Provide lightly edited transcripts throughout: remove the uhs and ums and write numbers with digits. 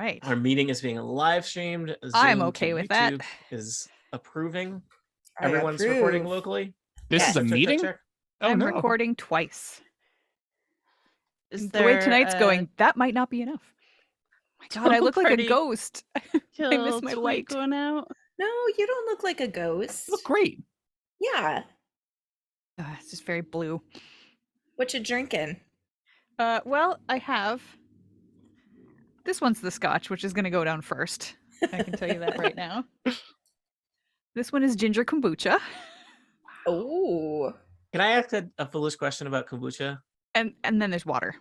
right. Our meeting is being live streamed. I'm Zoom okay to with that. YouTube is approving. I Everyone's approve. recording locally. This is a Check, check, meeting? check. Oh, I'm no. recording twice. Is The way there tonight's a going, that might not be enough. My God, I look like a party ghost. I kill miss my tweet light. going out? No, you don't look like a ghost. You look great. Yeah. It's just very blue. What you drinking? Well, I have. This one's the scotch, which is going to go down first. I can tell you that right now. This one is ginger kombucha. Oh. Can I ask a foolish question about kombucha? And then there's water.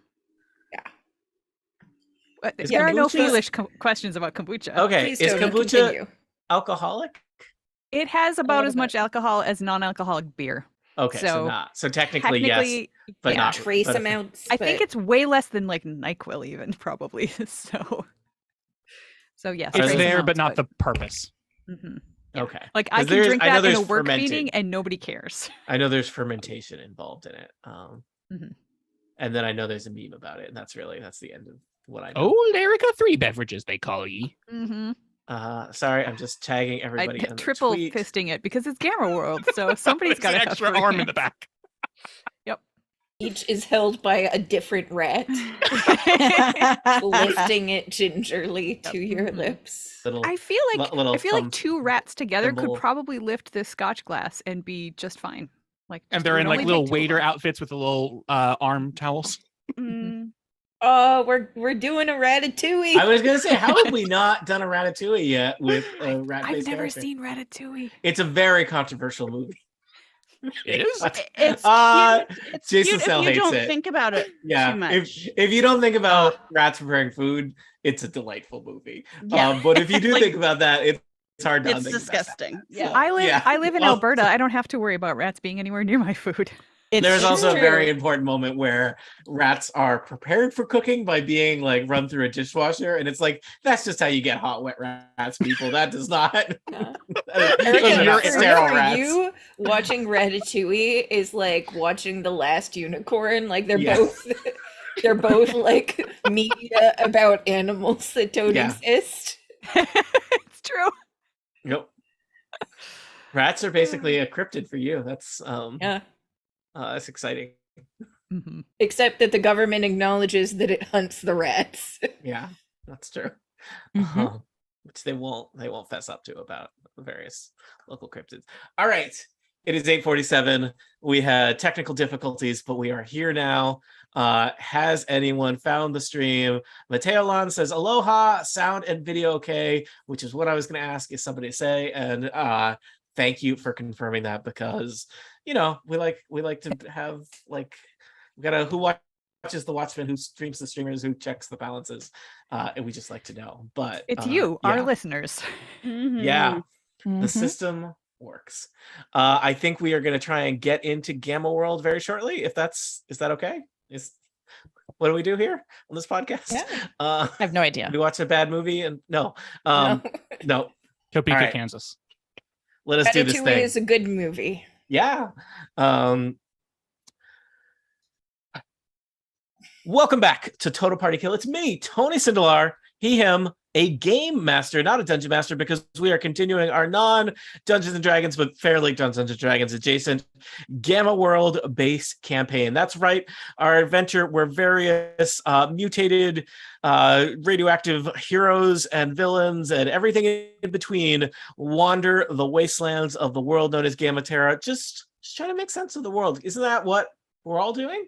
Yeah. Is There are no kombucha- foolish questions about kombucha. Okay, Please is don't kombucha continue. alcoholic? It has about little as much alcohol as non-alcoholic beer. Okay, so So, not. So technically, yes, but yeah. not Trace but- amounts. I think but- it's way less than like NyQuil even, probably. So yes. Are It's they- trace there, but amounts, not the purpose. Mhm. Okay. Like I 'Cause can there's- drink I know that in a there's work fermenting. meeting and nobody cares. I know there's fermentation involved in it. Mhm. And then I know there's a meme about it, and that's the end of what I know. Old Erica 3 beverages, they call ye. Mm-hmm. Sorry, I'm just tagging everybody. I'm on the triple tweet. fisting it because it's Gamma World, so somebody's There's got an to have extra free arm in the hands. back. Each is held by a different rat, lifting it gingerly to your Mhm. lips. Little, I feel like little I feel thumb like two rats together thimble. could probably lift this Scotch glass and be just fine. Like, And just- they're it in would like only little take two of waiter them. outfits with the little arm towels. Mm, Oh, we're doing a ratatouille. I was gonna say, how have we not done a Ratatouille yet with a rat? I've never seen Ratatouille. It's a very controversial movie. It is? it's Uh, cute. It's Jason cute Sell if you hates don't it. think about it Yeah, too much. if you don't think about rats preparing food, it's a delightful movie. Yeah. But if you do Like, think about that, it's hard to it's unthink about that. disgusting. Yeah. So, I live yeah. I live in Well, Alberta. I don't have to worry about rats being anywhere near my food. There's also a true. very important moment where rats are prepared for cooking by being like run through a dishwasher, and it's like that's just how you get hot wet rats, people. That does not. Yeah. Those Erica, are not for sterile rats. you, watching Ratatouille is like watching The Last Unicorn. Like they're Yeah. both they're both like media about animals that don't Yeah. exist. It's true. Yep. Rats are basically a cryptid for you. That's Yeah. that's exciting. Mm-hmm. Except that the government acknowledges that it hunts the rats. Yeah, that's true. Mhm. Which they won't fess up to about the various local cryptids. All right. It is 8:47. We had technical difficulties, but we are here now. Has anyone found the stream? Mateo Lon says, aloha, sound and video okay, which is what I was going to ask if somebody to say. And thank you for confirming that, because we like to have like we got a who watches the Watchmen, who streams the streamers, who checks the balances, and we just like to know. But It's you, our yeah. listeners. Yeah, the Mhm. system works. I think we are going to try and get into Gamma World very shortly. Is that okay? What do we do here on this podcast? Yeah. I have no idea. We watch a bad movie and no. No. No. Topeka, All right. Kansas. Let us do this Ratatouille thing. is a good movie. Yeah. Welcome back to Total Party Kill. It's me, Tony Sindelar, he, him, a game master, not a dungeon master, because we are continuing our non-Dungeons & Dragons, but fairly Dungeons & Dragons adjacent Gamma World base campaign. That's right, our adventure where various mutated radioactive heroes and villains and everything in between wander the wastelands of the world known as Gamma Terra, just trying to make sense of the world. Isn't that what we're all doing?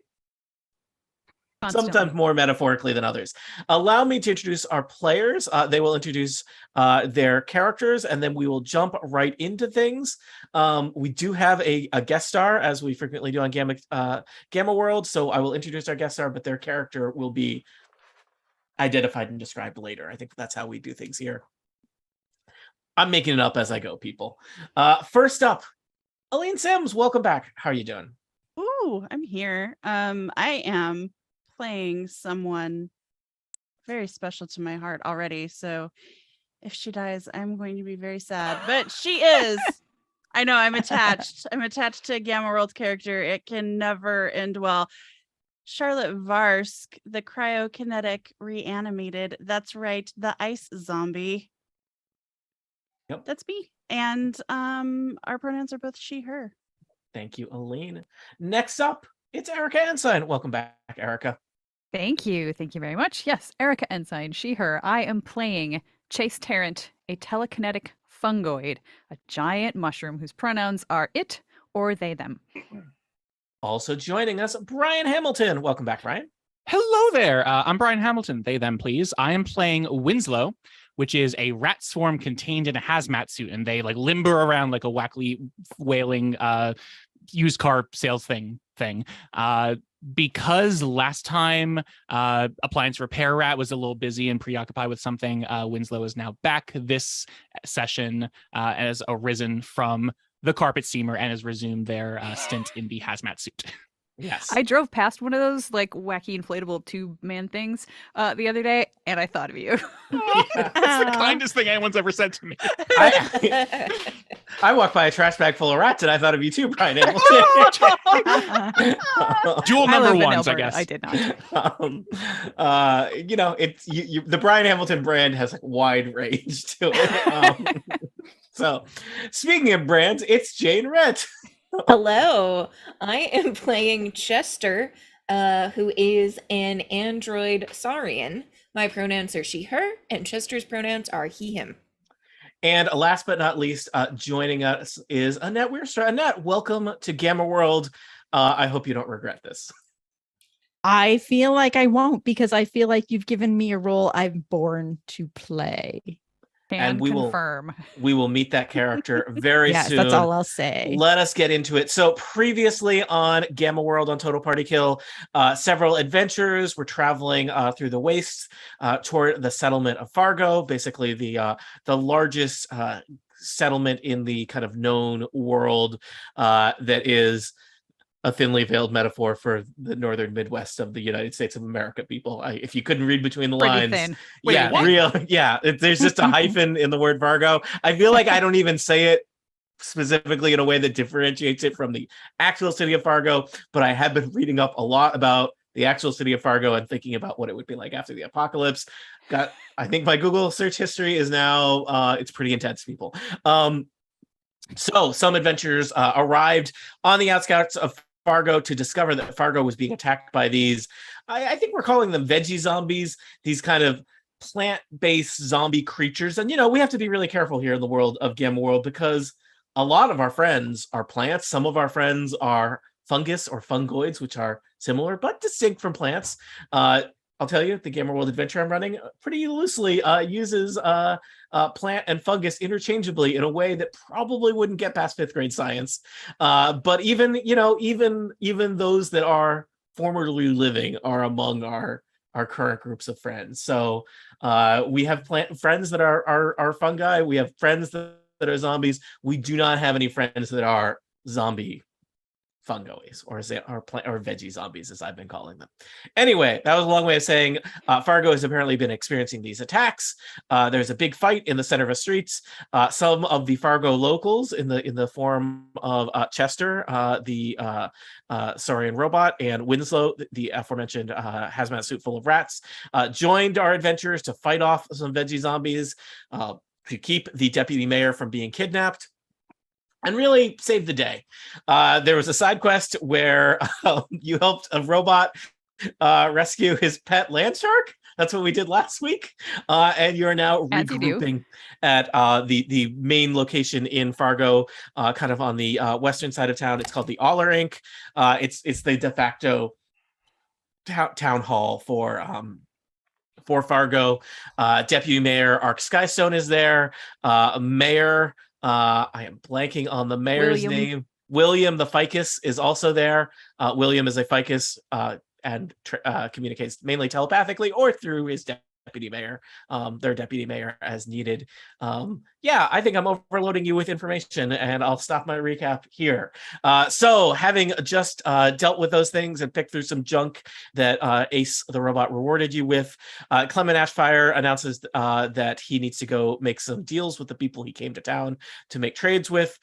Constantly. Sometimes more metaphorically than others. Allow me to introduce our players. They will introduce their characters, and then we will jump right into things. We do have a guest star, as we frequently do on Gamma World, so I will introduce our guest star, but their character will be identified and described later. I think that's how we do things here. I'm making it up as I go, people. First up, Aline Sims, welcome back. How are you doing? Ooh, I'm here. I am playing someone very special to my heart already. So if she dies, I'm going to be very sad. But she is. I know I'm attached. I'm attached to Gamma World's character. It can never end well. Charlotte Varsk, the cryokinetic reanimated. That's right, the ice zombie. Yep. That's me. And our pronouns are both she, her. Thank you, Aline. Next up, it's Erica Ensign. Welcome back, Erica. Thank you. Thank you very much. Yes, Erica Ensign, she, her. I am playing Chase Tarrant, a telekinetic fungoid, a giant mushroom whose pronouns are it or they, them. Also joining us, Brian Hamilton. Welcome back, Brian. Hello there. I'm Brian Hamilton. They, them, please. I am playing Winslow, which is a rat swarm contained in a hazmat suit, and they like limber around like a wackly wailing used car sales thing. Because last time Appliance Repair Rat was a little busy and preoccupied with something, Winslow is now back this session and has arisen from the carpet steamer and has resumed their stint in the hazmat suit. Yes. I drove past one of those like wacky inflatable tube man things the other day, and I thought of you. That's the kindest thing anyone's ever said to me. I walked by a trash bag full of rats, and I thought of you too, Brian Hamilton. Dual I number live in ones, I Alberta. guess. I did not. It's the Brian Hamilton brand has like wide range to it. So, speaking of brands, it's Jane Rett. Hello, I am playing Chester, who is an android saurian. My pronouns are she, her, and Chester's pronouns are he, him. And last but not least, joining us is Annette Weirster. Annette, welcome to Gamma World. I hope you don't regret this. I feel like I won't, because I feel like you've given me a role I'm born to play. Can we confirm. We will meet that character very Yes, soon. that's all I'll say. Let us get into it. So previously on Gamma World on Total Party Kill, several adventurers were traveling through the wastes toward the settlement of Fargo, basically the largest settlement in the kind of known world that is a thinly veiled metaphor for the northern Midwest of the United States of America, people. If you couldn't read between the Pretty lines. thin. Wait, Yeah, what? real. Yeah, there's just a hyphen in the word Fargo. I feel like I don't even say it specifically in a way that differentiates it from the actual city of Fargo, but I have been reading up a lot about the actual city of Fargo and thinking about what it would be like after the apocalypse. I think my Google search history is now, it's pretty intense, people. So some adventurers arrived on the outskirts of Fargo to discover that Fargo was being attacked by these, I think we're calling them veggie zombies, these kind of plant-based zombie creatures. And, we have to be really careful here in the world of Gamma World, because a lot of our friends are plants. Some of our friends are fungus or fungoids, which are similar but distinct from plants. I'll tell you, the Gamma World adventure I'm running pretty loosely uses plant and fungus interchangeably in a way that probably wouldn't get past 5th grade science. But even those that are formerly living are among our current groups of friends. So we have plant friends that are fungi. We have friends that are zombies. We do not have any friends that are zombie fungoids, or veggie zombies, as I've been calling them. Anyway, that was a long way of saying Fargo has apparently been experiencing these attacks. There's a big fight in the center of the streets. Some of the Fargo locals, in the form of Chester, the saurian robot, and Winslow, the aforementioned hazmat suit full of rats, joined our adventurers to fight off some veggie zombies, to keep the deputy mayor from being kidnapped, and really saved the day. There was a side quest where you helped a robot rescue his pet land shark. That's what we did last week. And you're now As you do. regrouping at the main location in Fargo, kind of on the western side of town. It's called the Aller Inc. It's the de facto town hall for Fargo. Deputy Mayor Ark Skystone is there. Mayor, I am blanking on the mayor's name. William the Ficus is also there. William is a ficus and communicates mainly telepathically or through his deputy mayor, their deputy mayor as needed. I think I'm overloading you with information, and I'll stop my recap here. So having just dealt with those things and picked through some junk that Ace the robot rewarded you with, Clement Ashfire announces that he needs to go make some deals with the people he came to town to make trades with.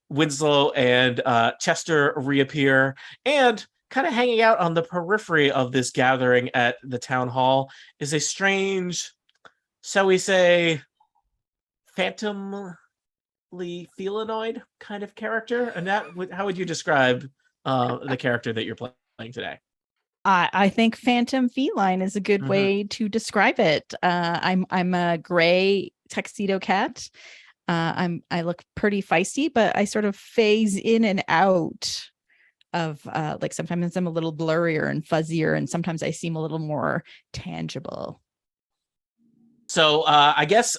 Winslow and Chester reappear, and kind of hanging out on the periphery of this gathering at the town hall is a strange, shall we say, phantomly felinoid kind of character. And how would you describe the character that you're playing today? I think phantom feline is a good Mhm. way to describe it. I'm a gray tuxedo cat. I look pretty feisty, but I sort of phase in and out of like sometimes I'm a little blurrier and fuzzier, and sometimes I seem a little more tangible. So I guess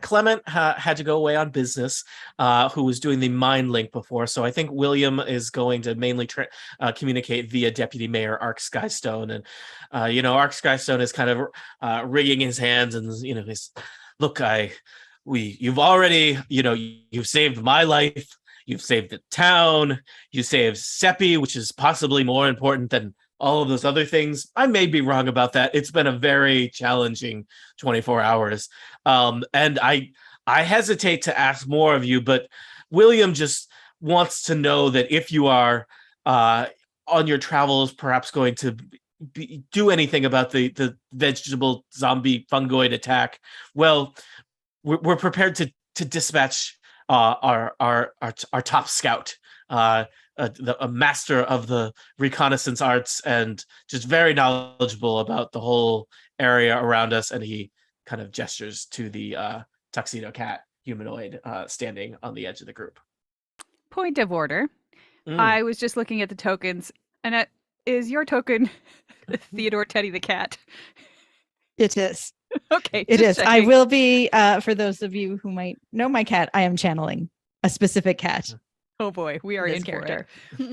Clement had to go away on business, who was doing the mind link before. So I think William is going to mainly communicate via Deputy Mayor Ark Skystone. And, Ark Skystone is kind of wringing his hands and, he's, look, you've already, you've saved my life. You've saved the town. You saved Seppi, which is possibly more important than all of those other things. I may be wrong about that. It's been a very challenging 24 hours. And I hesitate to ask more of you, but William just wants to know that if you are on your travels, perhaps going to do anything about the vegetable zombie fungoid attack, well, we're prepared to dispatch our top scout, a master of the reconnaissance arts and just very knowledgeable about the whole area around us. And he kind of gestures to the tuxedo cat humanoid standing on the edge of the group. Point of order. Mm. I was just looking at the tokens, and is your token Theodore Teddy the cat? It is. Okay. It just is. I checking. will be, for those of you who might know my cat, I am channeling a specific cat. Oh boy, we are This in for it. character.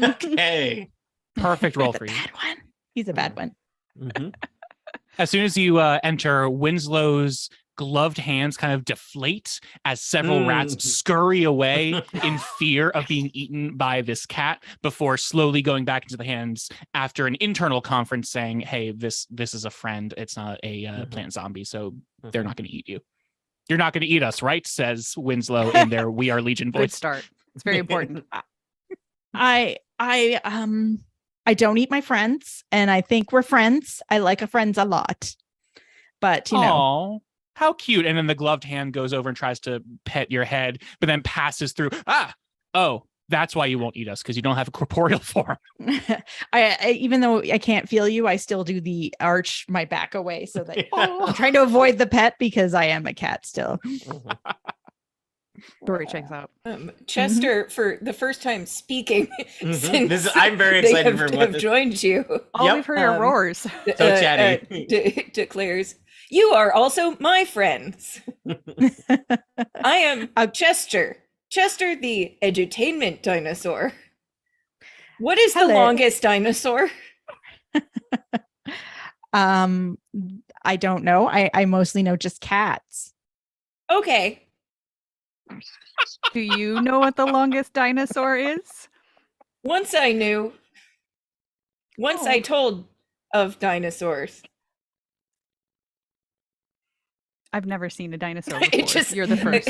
Okay. Perfect roll The for you. bad one. He's a bad one. Mhm. As soon as you enter, Winslow's gloved hands kind of deflate as several rats scurry away in fear of being eaten by this cat before slowly going back into the hands after an internal conference saying, hey, this is a friend. It's not a plant zombie, so they're not going to eat you. You're not going to eat us, right? Says Winslow in their We Are Legion Good voice. start. It's very important. I don't eat my friends, and I think we're friends. I like our friends a lot. But Aw, how cute. And then the gloved hand goes over and tries to pet your head, but then passes through. Oh, that's why you won't eat us, because you don't have a corporeal form. I even though I can't feel you, I still do the arch my back away so that I'm trying to avoid the pet because I am a cat still. Story checks out. Chester, for the first time speaking, since I'm very they excited have, for what have joined you, All Yep. we've heard are roars. So chatty. Declares, you are also my friends. I am Chester. Chester, the edutainment dinosaur. What is the Hello. longest dinosaur? I don't know. I mostly know just cats. Okay. Do you know what the longest dinosaur is? Once I knew. Once I told of dinosaurs. I've never seen a dinosaur It before. just- You're the first.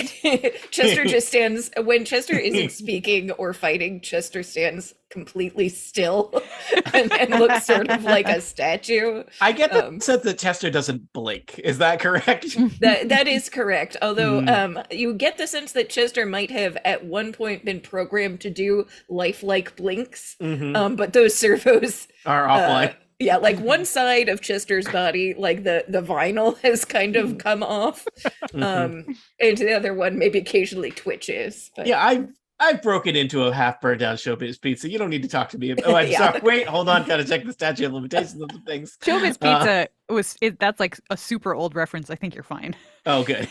Chester just stands when Chester isn't speaking or fighting. Chester stands completely still and looks sort of like a statue. I get the sense that Chester doesn't blink. Is that correct? That is correct. Although you get the sense that Chester might have at one point been programmed to do lifelike blinks, Mhm. but those servos Are offline. yeah, like one side of Chester's body, like the vinyl has kind of come off, and the other one maybe occasionally twitches. But Yeah, I've broken into a half burned down Showbiz Pizza. You don't need to talk to me. Oh, I'm Yeah. sorry. Wait, hold on. Gotta check the statute of limitations of the things. Showbiz Pizza that's like a super old reference. I think you're fine. Oh, good.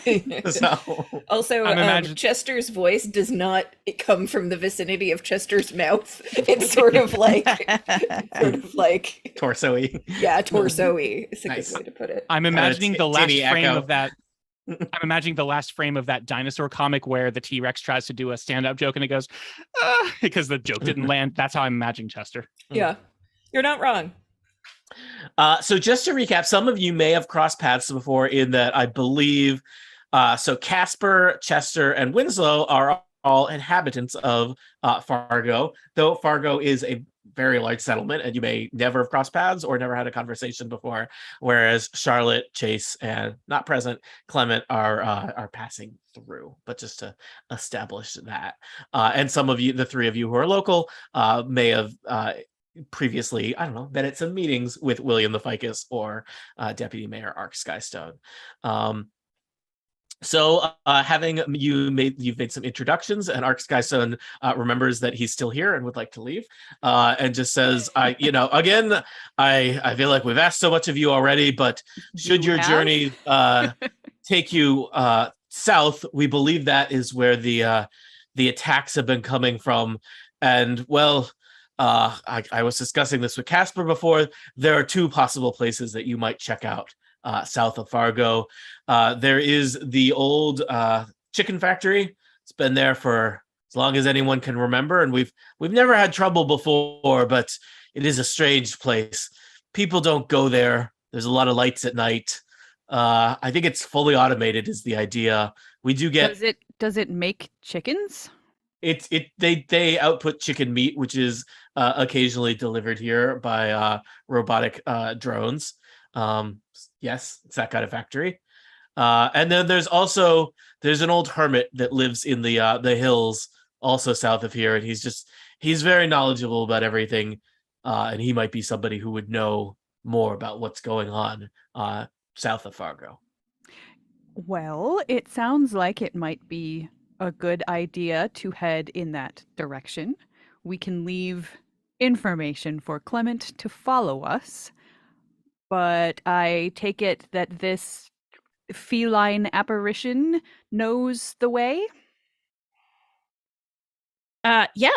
So also, I'm imagine- Chester's voice does not come from the vicinity of Chester's mouth. It's sort of like torso-y. yeah, torso-y is a Nice. good way to put it. I'm imagining the last tinny frame echo. of that. I'm imagining the last frame of that dinosaur comic where the T-Rex tries to do a stand-up joke and it goes, because the joke didn't land. That's how I'm imagining Chester. Yeah, you're not wrong. So just to recap, some of you may have crossed paths before in that I believe so Casper, Chester, and Winslow are all inhabitants of Fargo, though Fargo is a very large settlement, and you may never have crossed paths or never had a conversation before. Whereas Charlotte, Chase, and not present Clement are passing through, but just to establish that. And some of you, the three of you who are local, may have previously, I don't know, been at some meetings with William the Ficus or Deputy Mayor Ark Skystone. So having you've made some introductions, and Ark Skystone remembers that he's still here and would like to leave, and just says, again, I feel like we've asked so much of you already, but should your journey take you south, we believe that is where the attacks have been coming from. And well, I was discussing this with Casper before. There are two possible places that you might check out south of Fargo. There is the old chicken factory. It's been there for as long as anyone can remember, and we've never had trouble before, but it is a strange place. People don't go there. There's a lot of lights at night. I think it's fully automated is the idea. We do get does it make chickens? They output chicken meat, which is occasionally delivered here by robotic drones. Yes, it's that kind of factory. And then there's an old hermit that lives in the hills also south of here, and he's very knowledgeable about everything, and he might be somebody who would know more about what's going on south of Fargo. Well, it sounds like it might be a good idea to head in that direction. We can leave information for Clement to follow us, but I take it that this feline apparition knows the way? Yeah,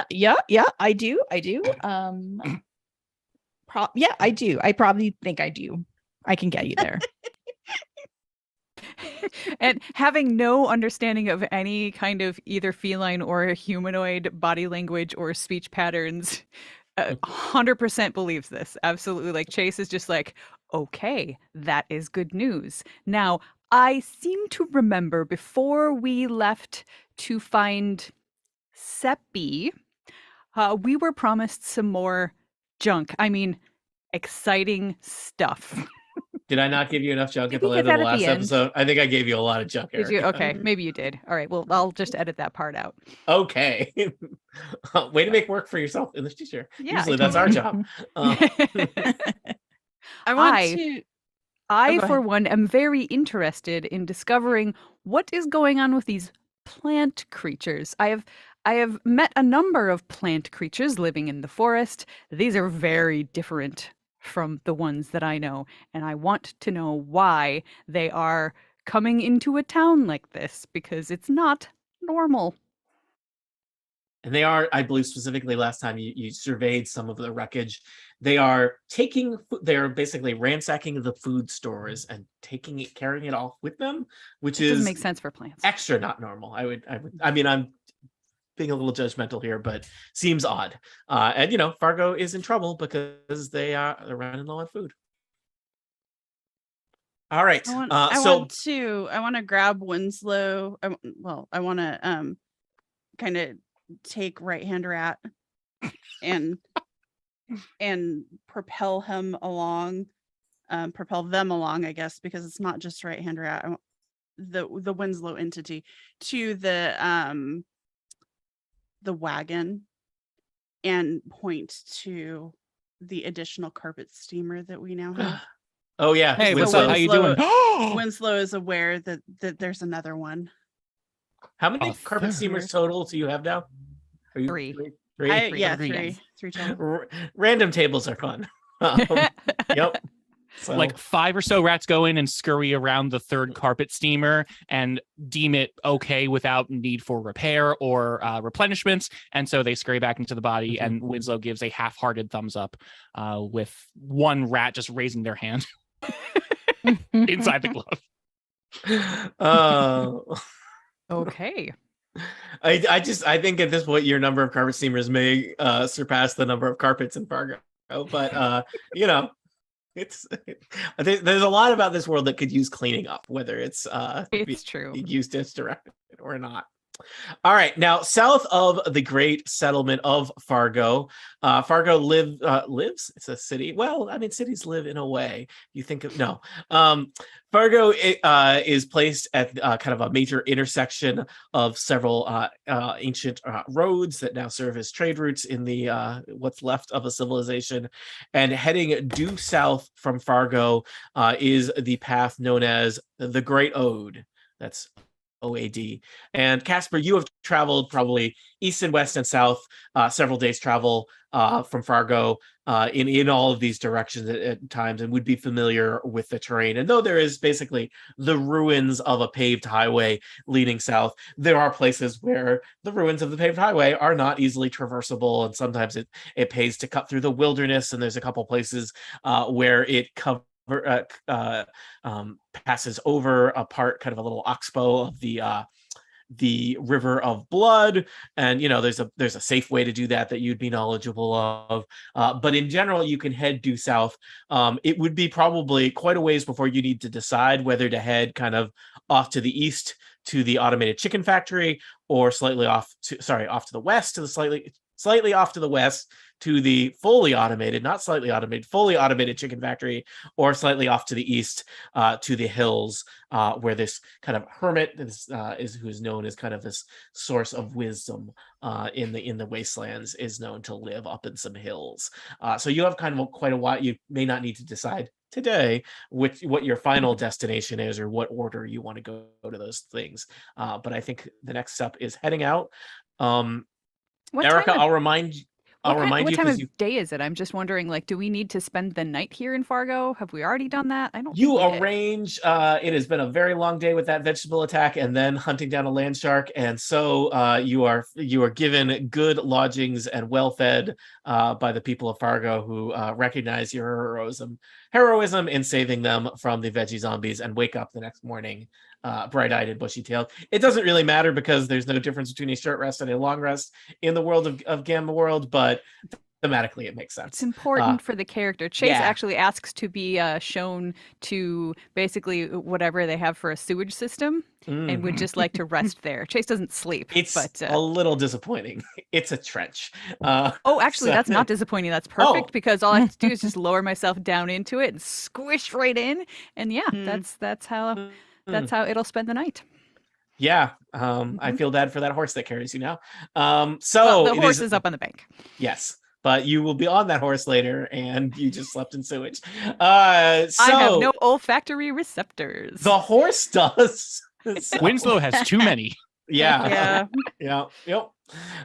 I do. I do. Yeah, I do. I probably think I do. I can get you there. And having no understanding of any kind of either feline or humanoid body language or speech patterns, 100% believes this. Absolutely. Like Chase is just like, okay, that is good news. Now, I seem to remember before we left to find Seppi, we were promised some more junk. I mean, exciting stuff. Did I not give you enough junk Did at the we end get of the that at the last end? episode? I think I gave you a lot of junk, Did you? Erica. Okay, maybe you did. All right, well, I'll just edit that part out. Okay. Way to make work for yourself in the future. Yeah, Usually that's our job. I want I- to. I, go for ahead. one, am very interested in discovering what is going on with these plant creatures. I have met a number of plant creatures living in the forest. These are very different from the ones that I know, and I want to know why they are coming into a town like this, because it's not normal. And they are, I believe specifically last time you surveyed some of the wreckage, they are basically ransacking the food stores and carrying it off with them, which It doesn't is make sense for plants. extra not normal. I mean, I'm being a little judgmental here, but seems odd. And Fargo is in trouble because they're running low on food. All right. I want to grab Winslow. I want to kind of take right hand rat and propel him along, propel them along, I guess, because it's not just right hand rat. The Winslow entity to the wagon and point to the additional carpet steamer that we now have. Oh yeah. Hey, what's So up? How you doing? Winslow is aware that there's another one. How many A carpet steamers total do you have now? Are you 3. Three? Three total. Random tables are fun. Yep. So, Like 5 or so rats go in and scurry around the third carpet steamer and deem it okay without need for repair or replenishments. And so they scurry back into the body, and Winslow gives a half-hearted thumbs up with one rat just raising their hand inside the glove. Okay. I think at this point your number of carpet steamers may surpass the number of carpets in Fargo, but there's a lot about this world that could use cleaning up, whether it's It's true. used as directed or not. All right, now south of the great settlement of Fargo, Fargo lives. It's a city. Well, I mean, cities live in a way. You think of no. Fargo is placed at kind of a major intersection of several ancient roads that now serve as trade routes in the what's left of a civilization. And heading due south from Fargo is the path known as the Great Ode. That's OAD. And Casper, you have traveled probably east and west and south, several days travel from Fargo in all of these directions at times, and would be familiar with the terrain. And though there is basically the ruins of a paved highway leading south, there are places where the ruins of the paved highway are not easily traversable, and sometimes it pays to cut through the wilderness. And there's a couple places where it passes over a part, kind of a little oxbow of the River of Blood, and there's a safe way to do that you'd be knowledgeable of. But in general, you can head due south. It would be probably quite a ways before you need to decide whether to head kind of off to the east to the automated chicken factory, or slightly off to the west to the slightly off to the west to the fully automated, not slightly automated, fully automated chicken factory, or slightly off to the east to the hills, where this kind of hermit who's known as kind of this source of wisdom in the wastelands is known to live up in some hills. So you have kind of quite a while. You may not need to decide today what your final destination is, or what order you want to go to those things. But I think the next step is heading out. Erica, I'll remind you. What time of day is it? I'm just wondering, do we need to spend the night here in Fargo? Have we already done that? I don't. You arrange. It has been a very long day with that vegetable attack, and then hunting down a land shark, and so you are given good lodgings and well fed by the people of Fargo, who recognize your heroism in saving them from the veggie zombies, and wake up the next morning bright-eyed and bushy-tailed. It doesn't really matter, because there's no difference between a short rest and a long rest in the world of Gamma World, but thematically it makes sense. It's important for the character. Chase actually asks to be shown to basically whatever they have for a sewage system, and would just like to rest there. Chase doesn't sleep. It's a little disappointing. It's a trench. Actually, that's not disappointing. That's perfect, because all I have to do is just lower myself down into it and squish right in. And that's how it'll spend the night. Yeah. I feel bad for that horse that carries you now. The horse is up on the bank. Yes. But you will be on that horse later, and you just slept in sewage. I have no olfactory receptors. The horse does. Winslow has too many. Yeah. Yep.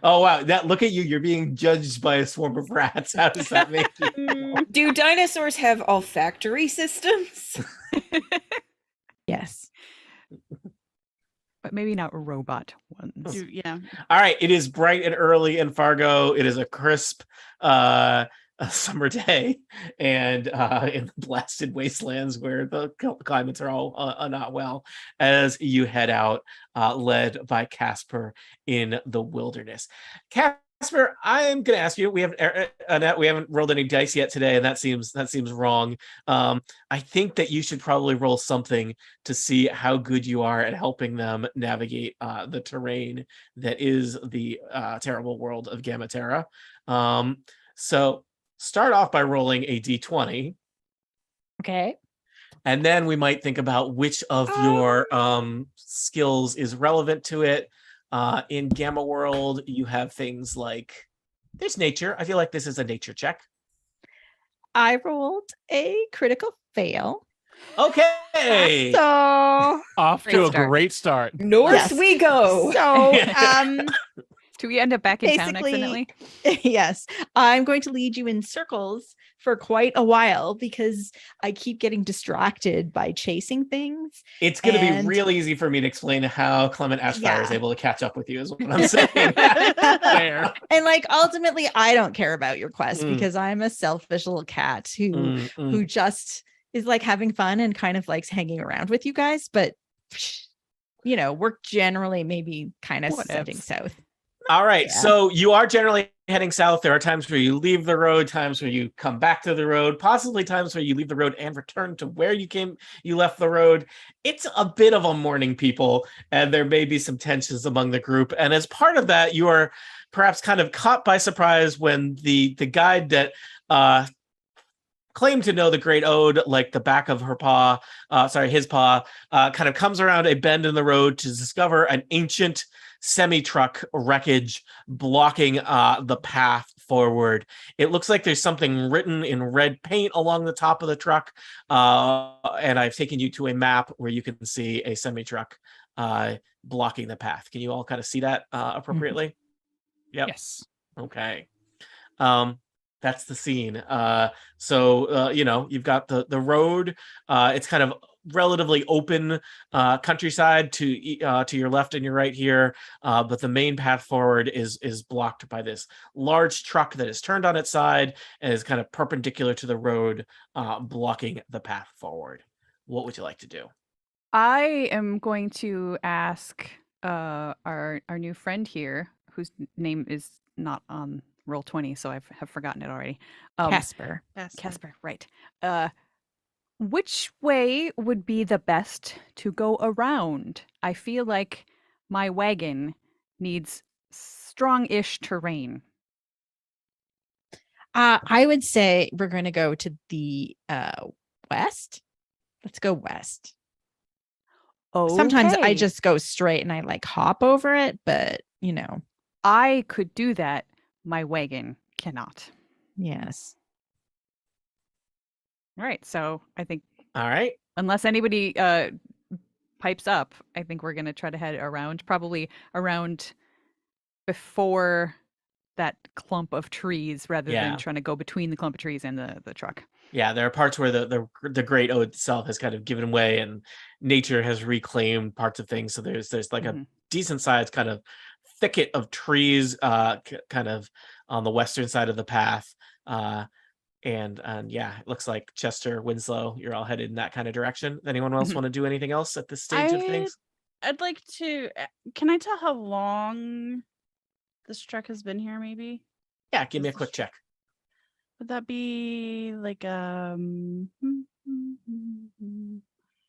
Oh wow! Look at you. You're being judged by a swarm of rats. How does that make you feel? Do dinosaurs have olfactory systems? Yes. But maybe not robot ones. Yeah. All right. It is bright and early in Fargo. It is a crisp summer day, and in the blasted wastelands where the climates are all not well, as you head out, led by Casper in the wilderness. Casper, I am going to ask you. We haven't rolled any dice yet today, and that seems wrong. I think that you should probably roll something to see how good you are at helping them navigate the terrain that is the terrible world of Gamma Terra. So start off by rolling a d20. Okay. And then we might think about which of your skills is relevant to it. In Gamma World, you have things like, there's nature. I feel like this is a nature check. I rolled a critical fail. Okay. So Off Great to a start. great start. North Yes. we go. So Do we end up back in town accidentally? yes, I'm going to lead you in circles for quite a while, because I keep getting distracted by chasing things. It's going to be And- real easy for me to explain how Clement Ashfire is Yeah. able to catch up with you, is what I'm saying. Fair. And ultimately, I don't care about your quest, Mm. because I'm a selfish little cat who just is having fun and kind of likes hanging around with you guys. But we're generally maybe kind of Whatevs. heading south. All right. Yeah. So you are generally heading south. There are times where you leave the road, times where you come back to the road, possibly times where you leave the road and return to where you left the road. It's a bit of a morning, people, and there may be some tensions among the group. And as part of that, you are perhaps kind of caught by surprise when the guide that claimed to know the Great Ode like the back of his paw, kind of comes around a bend in the road to discover an ancient semi-truck wreckage blocking the path forward. It looks like there's something written in red paint along the top of the truck, and I've taken you to a map where you can see a semi-truck blocking the path. Can you all kind of see that appropriately? Yep. Yes. Okay. That's the scene. So you've got the road. It's kind of relatively open countryside to your left and your right here, but the main path forward is blocked by this large truck that is turned on its side and is kind of perpendicular to the road, blocking the path forward. What would you like to do? I am going to ask our new friend here, whose name is not on Roll20, so I have forgotten it already. Casper. Casper, right. Which way would be the best to go around? I feel like my wagon needs strong-ish terrain. I would say we're going to go to the west. Let's go west. Sometimes I Okay. just go straight and I like hop over it, but I could do that. My wagon cannot. yes. All right, so I think All right. unless anybody pipes up, I think we're going to try to head around, probably around before that clump of trees rather Yeah. than trying to go between the clump of trees and the truck. Yeah, there are parts where the Great Ode itself has kind of given way and nature has reclaimed parts of things. So there's like a Mhm. decent sized kind of thicket of trees kind of on the western side of the path. And yeah, it looks like Chester, Winslow, you're all headed in that kind of direction. Anyone else Mhm. want to do anything else at this stage of things? I'd like to. Can I tell how long this truck has been here? Maybe Yeah, give me a quick check. would that be like It's Can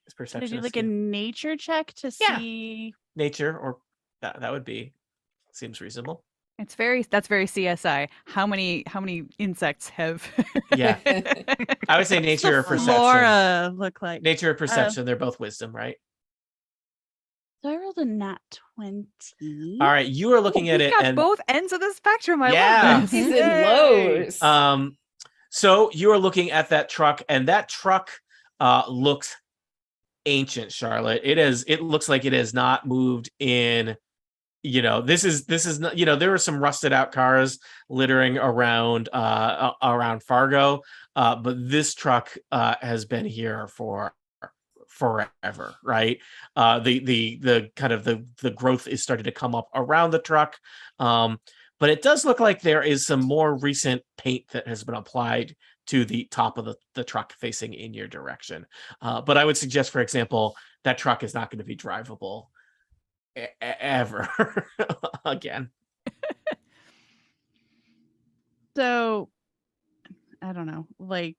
I perception. do like a nature check to Yeah. see? nature, or that would be seems reasonable. That's very CSI. How many insects have Yeah. I would say What's nature the or perception. flora look like? Nature or perception, they're both wisdom, right? So I rolled a nat 20. All right, you are looking at We've it got and both ends of the spectrum. I Yeah. love Highs this. and lows. So you are looking at that truck, and that truck looks ancient, Charlotte. It looks like it has not moved in, this is not, there are some rusted out cars littering around Fargo, but this truck has been here for forever, right? The kind of the growth is starting to come up around the truck, but it does look like there is some more recent paint that has been applied to the top of the truck facing in your direction. But I would suggest, for example, that truck is not going to be drivable ever again. So I don't know. Like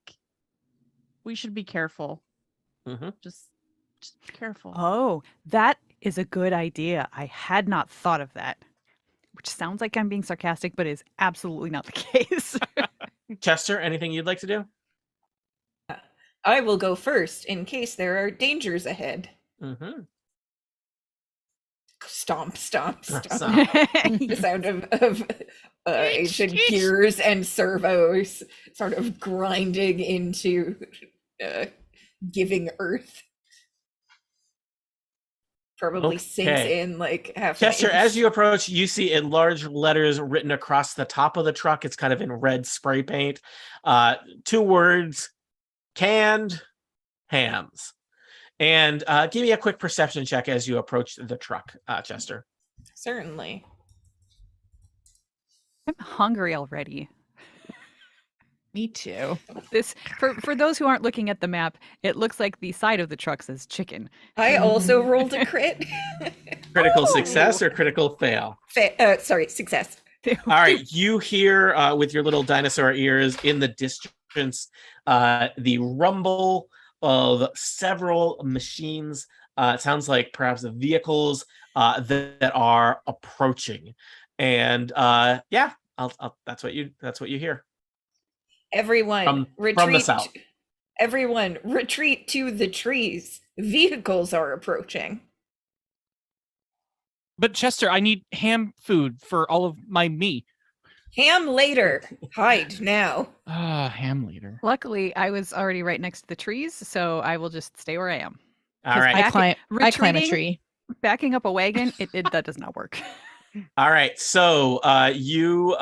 we should be careful. Mm-hmm. Just be careful. Oh, that is a good idea. I had not thought of that. Which sounds like I'm being sarcastic, but is absolutely not the case. Chester, anything you'd like to do? I will go first in case there are dangers ahead. Mm-hmm. Stomp, stomp, stomp. The sound of ancient gears and servos sort of grinding into giving earth. Probably sinks Okay. in like half an Chester, inch. as you approach, you see in large letters written across the top of the truck. It's kind of in red spray paint. 2 words: canned hams. And give me a quick perception check as you approach the truck, Chester. Certainly. I'm hungry already. Me too. This for those who aren't looking at the map, it looks like the side of the truck says chicken. I also rolled a crit. Critical Oh. success or critical fail? Sorry, success. All right, you hear with your little dinosaur ears in the distance the rumble of several machines. It sounds like perhaps vehicles that are approaching, and yeah, that's what you hear Everyone, retreat. from the south. Everyone, retreat to the trees. Vehicles are approaching. But Chester, I need ham food for all of my me. Ham later. Hide now. Ham later. Luckily, I was already right next to the trees, so I will just stay where I am. All right. I climb a retreating- tree. Backing up a wagon, that does not work. All right, so you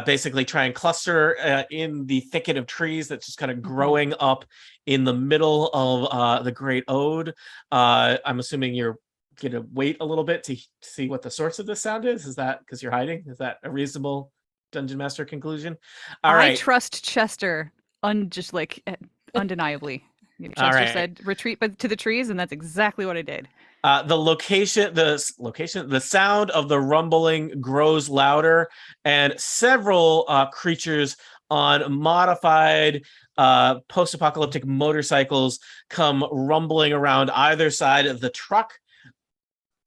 basically try and cluster in the thicket of trees that's just kind of growing up in the middle of the Great Ode. I'm assuming you're going to wait a little bit to see what the source of this sound is. Is that because you're hiding? Is that a reasonable Dungeon Master conclusion? All right. I trust Chester undeniably. Chester right. said retreat to the trees, and that's exactly what I did. The sound of the rumbling grows louder, and several creatures on modified post-apocalyptic motorcycles come rumbling around either side of the truck.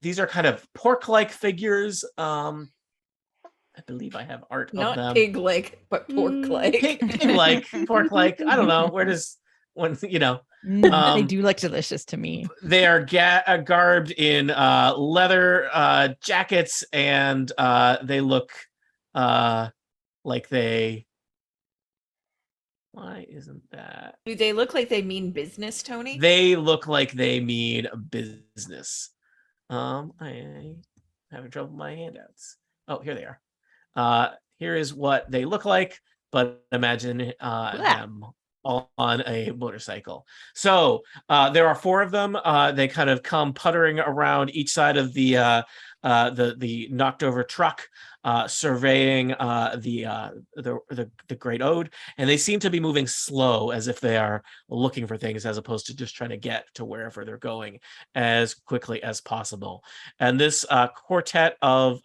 These are kind of pork-like figures. I believe I have art of them. Not pig-like, but pork-like. Pig-like, pork-like. I don't know. They do look delicious to me. They are garbed in leather jackets, and they look like they. Why isn't that? Do they look like they mean business, Tony? They look like they mean business. I having trouble with my handouts. Oh, here they are. Here is what they look like, but imagine them on a motorcycle. So there are four of them. They kind of come puttering around each side of the knocked over truck, surveying the Great Ode, and they seem to be moving slow, as if they are looking for things, as opposed to just trying to get to wherever they're going as quickly as possible. And this quartet of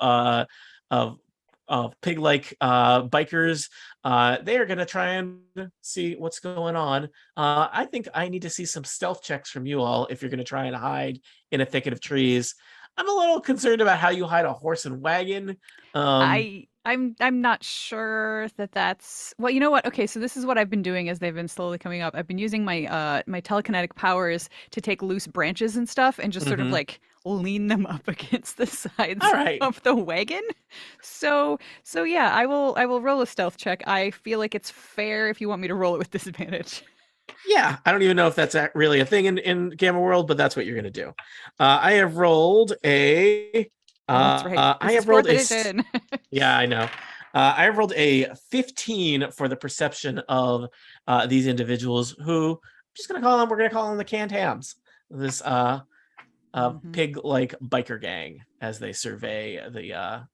pig-like bikers, they are going to try and see what's going on. I think I need to see some stealth checks from you all if you're going to try and hide in a thicket of trees. I'm a little concerned about how you hide a horse and wagon. I'm not sure that's well. You know what? Okay, so this is what I've been doing as they've been slowly coming up. I've been using my my telekinetic powers to take loose branches and stuff and just sort of like lean them up against the sides of the wagon. So yeah, I will roll a stealth check. I feel like it's fair if you want me to roll it with disadvantage. Yeah, I don't even know if that's really a thing in Gamma World, but that's what you're going to do. I have rolled a. That's right. I have rolled a. Yeah, I know. I have rolled a 15 for the perception of these individuals who I'm just going to call them. We're going to call them the Canned Hams. This pig-like biker gang as they survey the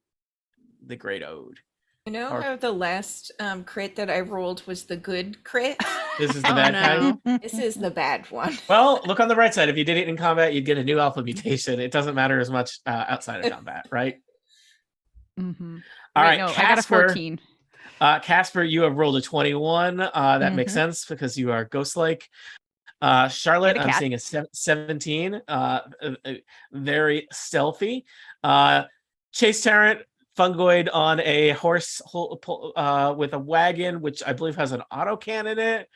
Great Ode. You know how the last crit that I rolled was the good crit? This is the bad kind? This is the bad one. Well, look on the right side. If you did it in combat, you'd get a new alpha mutation. It doesn't matter as much outside of combat, right? Mm-hmm. All right, no, Casper, I got a 14. Casper, you have rolled a 21. That makes sense because you are ghost-like. Charlotte, I'm seeing a 17. Very stealthy. Chase Tarrant, fungoid on a horse with a wagon, which I believe has an autocannon in it.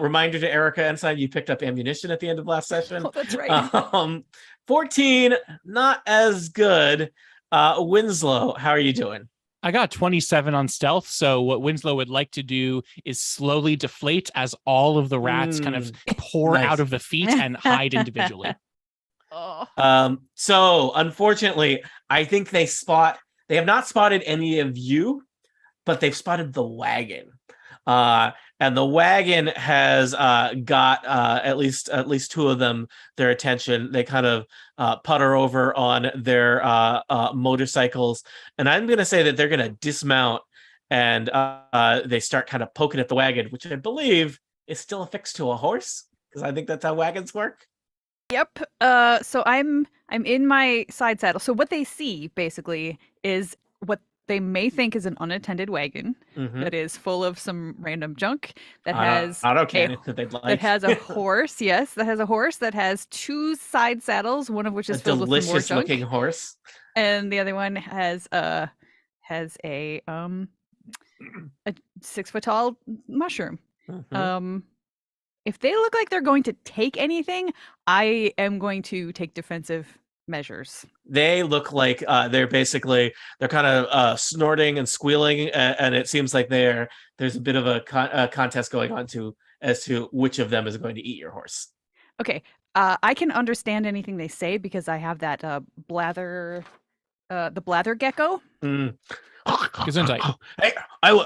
Reminder to Erica Ensign, you picked up ammunition at the end of last session. Oh, that's right. 14, not as good. Winslow, how are you doing? I got 27 on stealth. So what Winslow would like to do is slowly deflate as all of the rats kind of pour out of the feet and hide individually. So unfortunately, I think they have not spotted any of you, but they've spotted the wagon. And the wagon has got at least two of them their attention. They kind of putter over on their motorcycles, and I'm going to say that they're going to dismount, and they start kind of poking at the wagon, which I believe is still affixed to a horse, because I think that's how wagons work. Yep. So I'm in my side saddle. So what they see basically is what they may think is an unattended wagon Mhm. that is full of some random junk that Auto- has autocannon that they'd like. that has a horse. Yes, that has a horse that has 2 side saddles, one of which a is filled with some more delicious junk, looking horse. and the other one has a 6-foot tall mushroom. Mhm. If they look like they're going to take anything, I am going to take defensive measures. They look like they're kind of snorting and squealing, and it seems like there's a bit of a contest going on as to which of them is going to eat your horse. Okay, I can understand anything they say because I have that the blather gecko. Mm. Gesundheit. Hey, I'm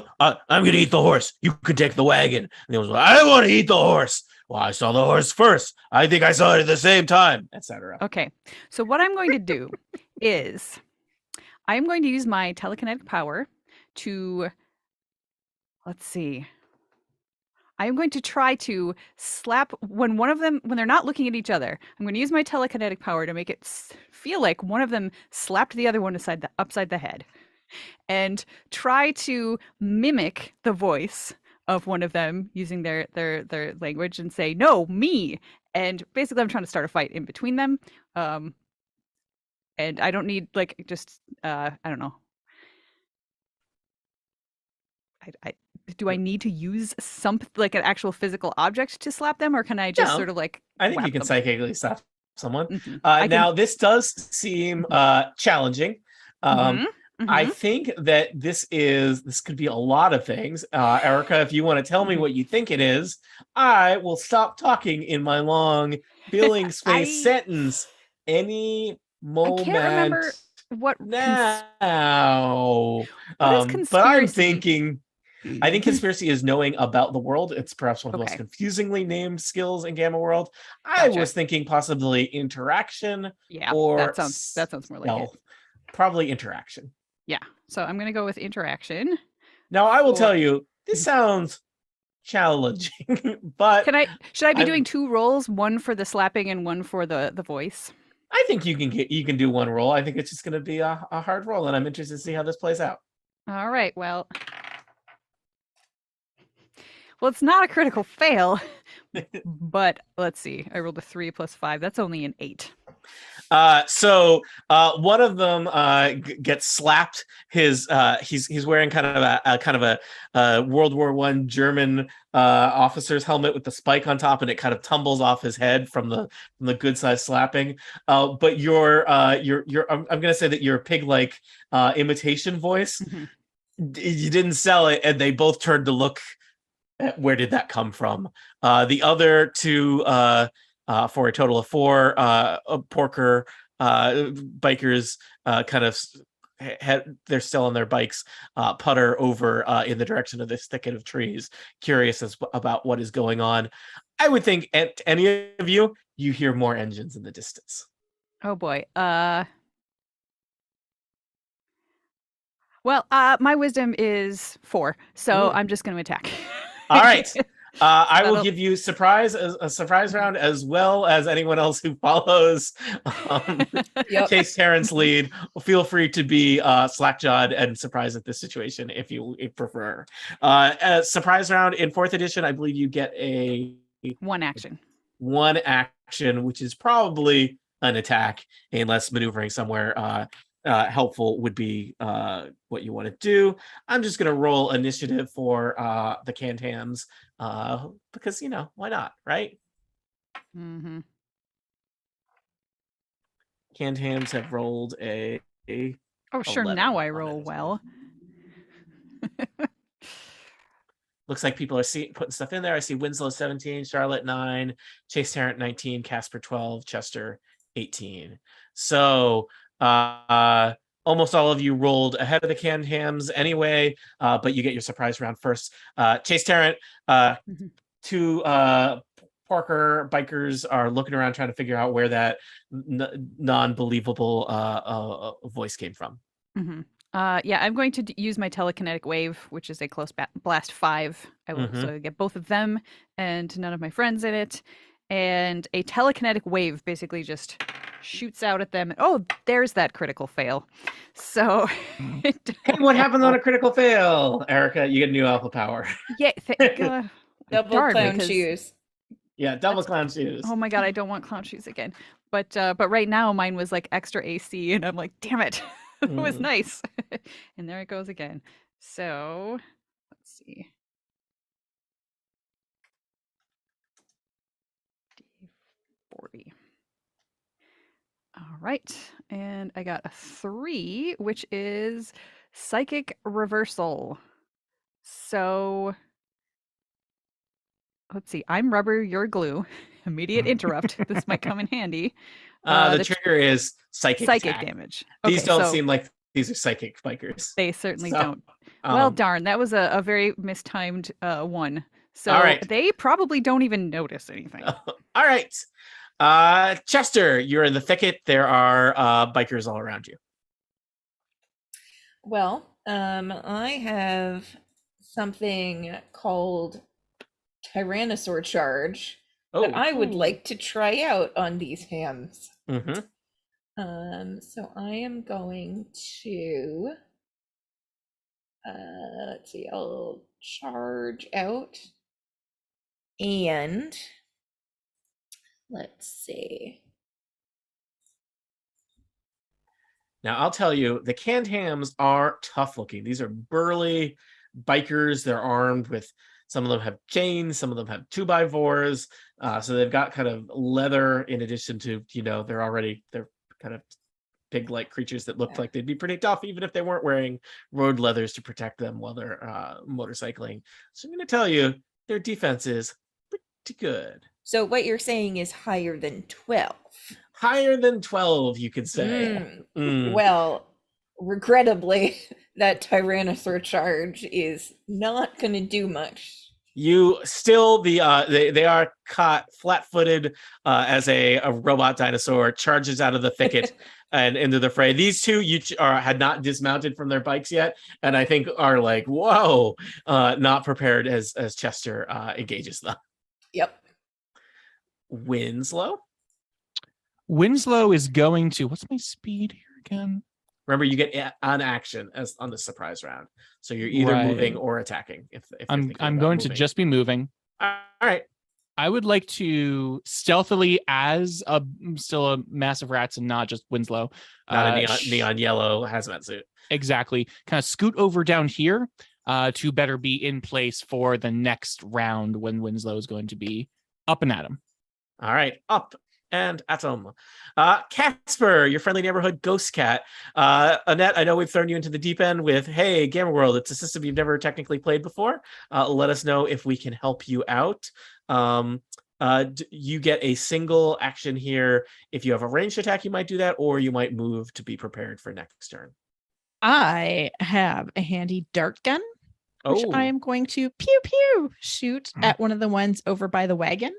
gonna eat the horse. You could take the wagon. And he was like, I want to eat the horse. Well, I saw the horse first. I think I saw it at the same time, etc. Okay, so what I'm going to do is I'm going to use my telekinetic power to, let's see. I'm going to try to slap when they're not looking at each other. I'm going to use my telekinetic power to make it feel like one of them slapped the other one upside the head, and try to mimic the voice of one of them using their language and say, "No, me." And basically, I'm trying to start a fight in between them. And I don't need I don't know. Do I need to use something like an actual physical object to slap them, or can I just No, sort of like? I think whap you can them? psychically slap someone. Mhm. I Now, this does seem challenging. Mhm, I mhm. think that this could be a lot of things. Erica, if you want to tell me Mhm. what you think it is, I will stop talking in my long filling space I- sentence any moment. I can't remember what now. what is But I'm conspiracy? thinking, I think conspiracy is knowing about the world. It's perhaps one of the most Okay. confusingly named skills in Gamma World. I Gotcha. was thinking possibly interaction Yeah, or that sounds more like it. stealth. Probably interaction. Yeah. So I'm gonna go with interaction. Now, I will For- tell you, this sounds challenging, but Should I be I'm- doing 2 rolls, one for the slapping and one for the voice? I think you can do one roll. I think it's just going to be a hard roll, and I'm interested to see how this plays out. All right. Well, it's not a critical fail, but let's see. I rolled a 3 plus 5. That's only an 8. So one of them gets slapped. He's wearing kind of a World War I German officer's helmet with the spike on top, and it kind of tumbles off his head from the good size slapping. But your I'm gonna say that your pig-like imitation voice, Mhm. You didn't sell it, and they both turned to look at where did that come from. The other two. For a total of 4 porker bikers they're still on their bikes, putter over in the direction of this thicket of trees, curious about what is going on. I would think at any of you hear more engines in the distance. Oh boy. Well, my wisdom is 4, so Ooh. I'm just going to attack. All right. I will That'll- give you a surprise round, as well as anyone else who follows Yep. Chase Terrence lead. Feel free to be slack-jawed and surprised at this situation if you prefer. Surprise round in 4th edition, I believe you get a 1 action. 1 action, which is probably an attack, unless maneuvering somewhere helpful would be what you want to do. I'm just going to roll initiative for the canned hams because, why not, right? Mm-hmm. Canned hams have rolled a Oh, sure. 11 Now I on roll it as well. looks like people are putting stuff in there. I see Winslow 17, Charlotte 9, Chase Tarrant 19, Casper 12, Chester 18. So almost all of you rolled ahead of the canned hams anyway, but you get your surprise round first. Chase Tarrant, Mhm. 2 Parker bikers are looking around trying to figure out where that non-believable voice came from. Mm-hmm. Yeah, I'm going to use my telekinetic wave, which is a close blast 5. I will Mhm. so get both of them and none of my friends in it. And a telekinetic wave basically just shoots out at them. Oh, there's that critical fail. So, Hey, what happens on a critical fail? Erica, you get a new alpha power. yeah, God. Double Darn, clown because- shoes. Yeah, double clown shoes. Oh my god, I don't want clown shoes again. But right now mine was like extra AC, and I'm like, damn it, it was Mm. nice. And there it goes again. So let's see. D40. All right, and I got a 3, which is psychic reversal. So let's see. I'm rubber, you're glue. Immediate interrupt. This might come in handy. The the trigger is psychic Psychic attack. damage. These Okay, don't so seem like these are psychic bikers. they certainly So, don't. Well, Um, darn, that was a very mistimed one. So All right. they probably don't even notice anything. all right. Chester, you're in the thicket. There are bikers all around you. Well, I have something called Tyrannosaur Charge Oh, that I would Ooh. like to try out on these hams. hmm So I am going to let's see, I'll charge out and let's see. Now, I'll tell you, the canned hams are tough looking. These are burly bikers. They're armed with, some of them have chains, some of them have 2x4s. So they've got kind of leather in addition to, they're kind of pig-like creatures that look Yeah. like they'd be pretty tough, even if they weren't wearing road leathers to protect them while they're motorcycling. So I'm going to tell you, their defense is pretty good. So what you're saying is higher than 12. Higher than 12, you could say. Mm. Well, regrettably, that Tyrannosaur Charge is not going to do much. You still they are caught flat-footed as a robot dinosaur charges out of the thicket and into the fray. These two had not dismounted from their bikes yet, and I think are like, whoa, not prepared as Chester engages them. Yep. Winslow, Winslow is going to, what's my speed here again? remember you get on action as on the surprise round, so you're either moving Right. or attacking. If you're I'm thinking about going to moving. just be moving. All right. I would like to stealthily, as still a mass of rats and not just Winslow. Not a sh- neon yellow hazmat suit. Exactly. Kind of scoot over down here to better be in place for the next round when Winslow is going to be up and at him. All right, up and atom. Casper, your friendly neighborhood ghost cat. Annette, I know we've thrown you into the deep end with, hey, Gamma World, it's a system you've never technically played before. Let us know if we can help you out. You get a single action here. If you have a ranged attack, you might do that, or you might move to be prepared for next turn. I have a handy dart gun, which Oh, I am going to pew pew shoot Hmm. at one of the ones over by the wagon.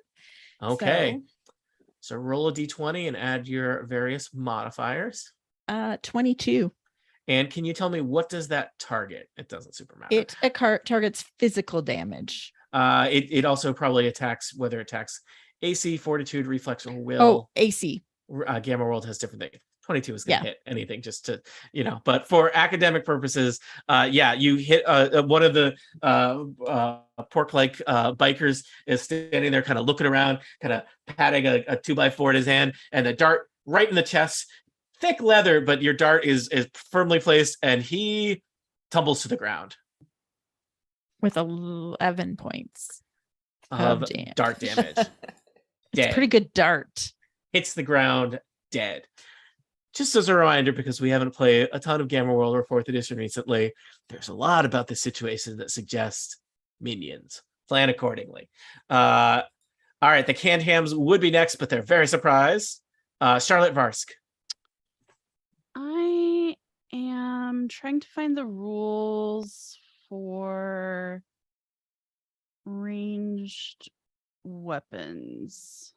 okay. So roll a d20 and add your various modifiers. 22. And can you tell me, what does that target? It doesn't super matter. It targets physical damage. It also probably attacks, whether it attacks AC, Fortitude, Reflex, or Oh, Will. AC. Gamma World has different things. 22 is going to Yeah. hit anything just to, but for academic purposes, you hit one of the pork-like bikers is standing there kind of looking around, kind of patting a 2x4 in his hand, and the dart right in the chest, thick leather, but your dart is firmly placed, and he tumbles to the ground With 11 points of of damage. dart damage. It's Dead. a pretty good dart. Hits the ground, dead. Just as a reminder, because we haven't played a ton of Gamma World or 4th edition recently, there's a lot about this situation that suggests minions. Plan accordingly. All right, the canned hams would be next, but they're very surprised. Charlotte Varsk. I am trying to find the rules for ranged weapons.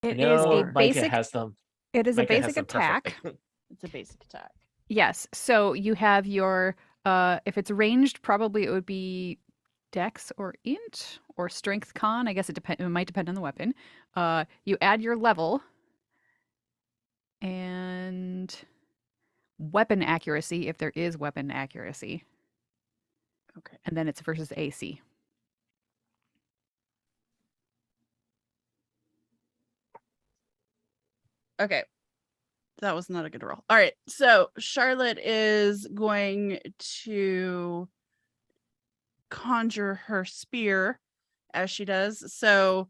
It is No, a Micah basic. has them. It is a Micah has basic them attack. perfectly. It's a basic attack. Yes. So you have your if it's ranged, probably it would be Dex or Int or Strength Con. I guess it might depend on the weapon. You add your level, And weapon accuracy, if there is weapon accuracy. Okay. And then it's versus AC. Okay. That was not a good roll. All right. So Charlotte is going to conjure her spear as she does. So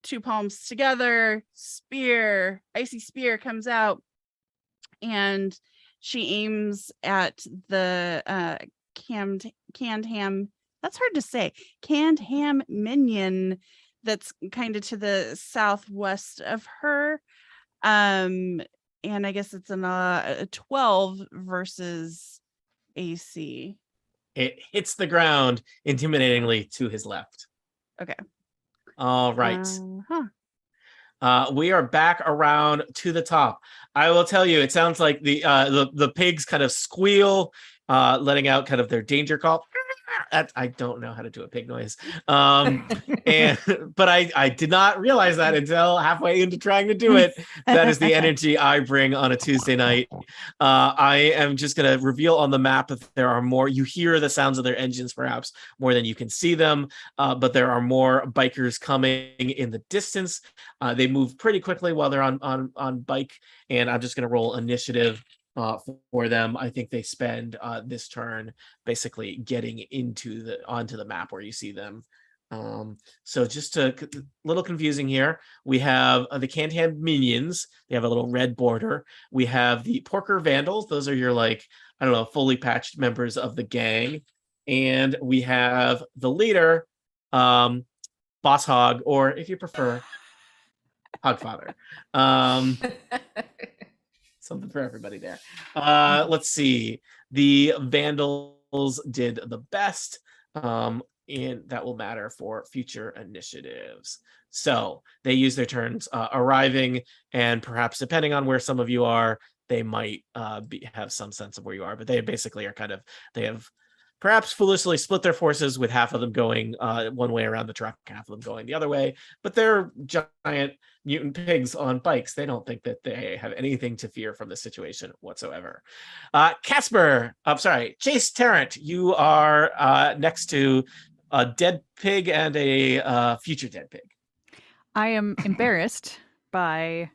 2 palms together, spear, icy spear comes out, and she aims at the canned ham. That's hard to say. Canned ham minion that's kind of to the southwest of her. And I guess it's a 12 versus AC. It hits the ground intimidatingly to his left. Okay. All right. Huh. We are back around to the top. I will tell you, it sounds like the pigs kind of squeal, letting out kind of their danger call. I don't know how to do a pig noise. But I did not realize that until halfway into trying to do it. That is the energy I bring on a Tuesday night. I am just going to reveal on the map that there are more. You hear the sounds of their engines perhaps more than you can see them, but there are more bikers coming in the distance. They move pretty quickly while they're on bike, and I'm just going to roll initiative for them. I think they spend this turn basically getting onto the map where you see them. So just a little confusing here. We have the canned ham minions. They have a little red border. We have the porker vandals. Those are your, like, I don't know, fully patched members of the gang. And we have the leader, Boss Hog, or if you prefer, Hogfather. Something for everybody there. Let's see. The Vandals did the best, and that will matter for future initiatives. So they use their turns arriving, and perhaps depending on where some of you are, they might have some sense of where you are. But they basically are they have perhaps foolishly split their forces, with half of them going one way around the truck, half of them going the other way. But they're giant mutant pigs on bikes. They don't think that they have anything to fear from this situation whatsoever. Chase Tarrant, you are next to a dead pig and a future dead pig. I am embarrassed by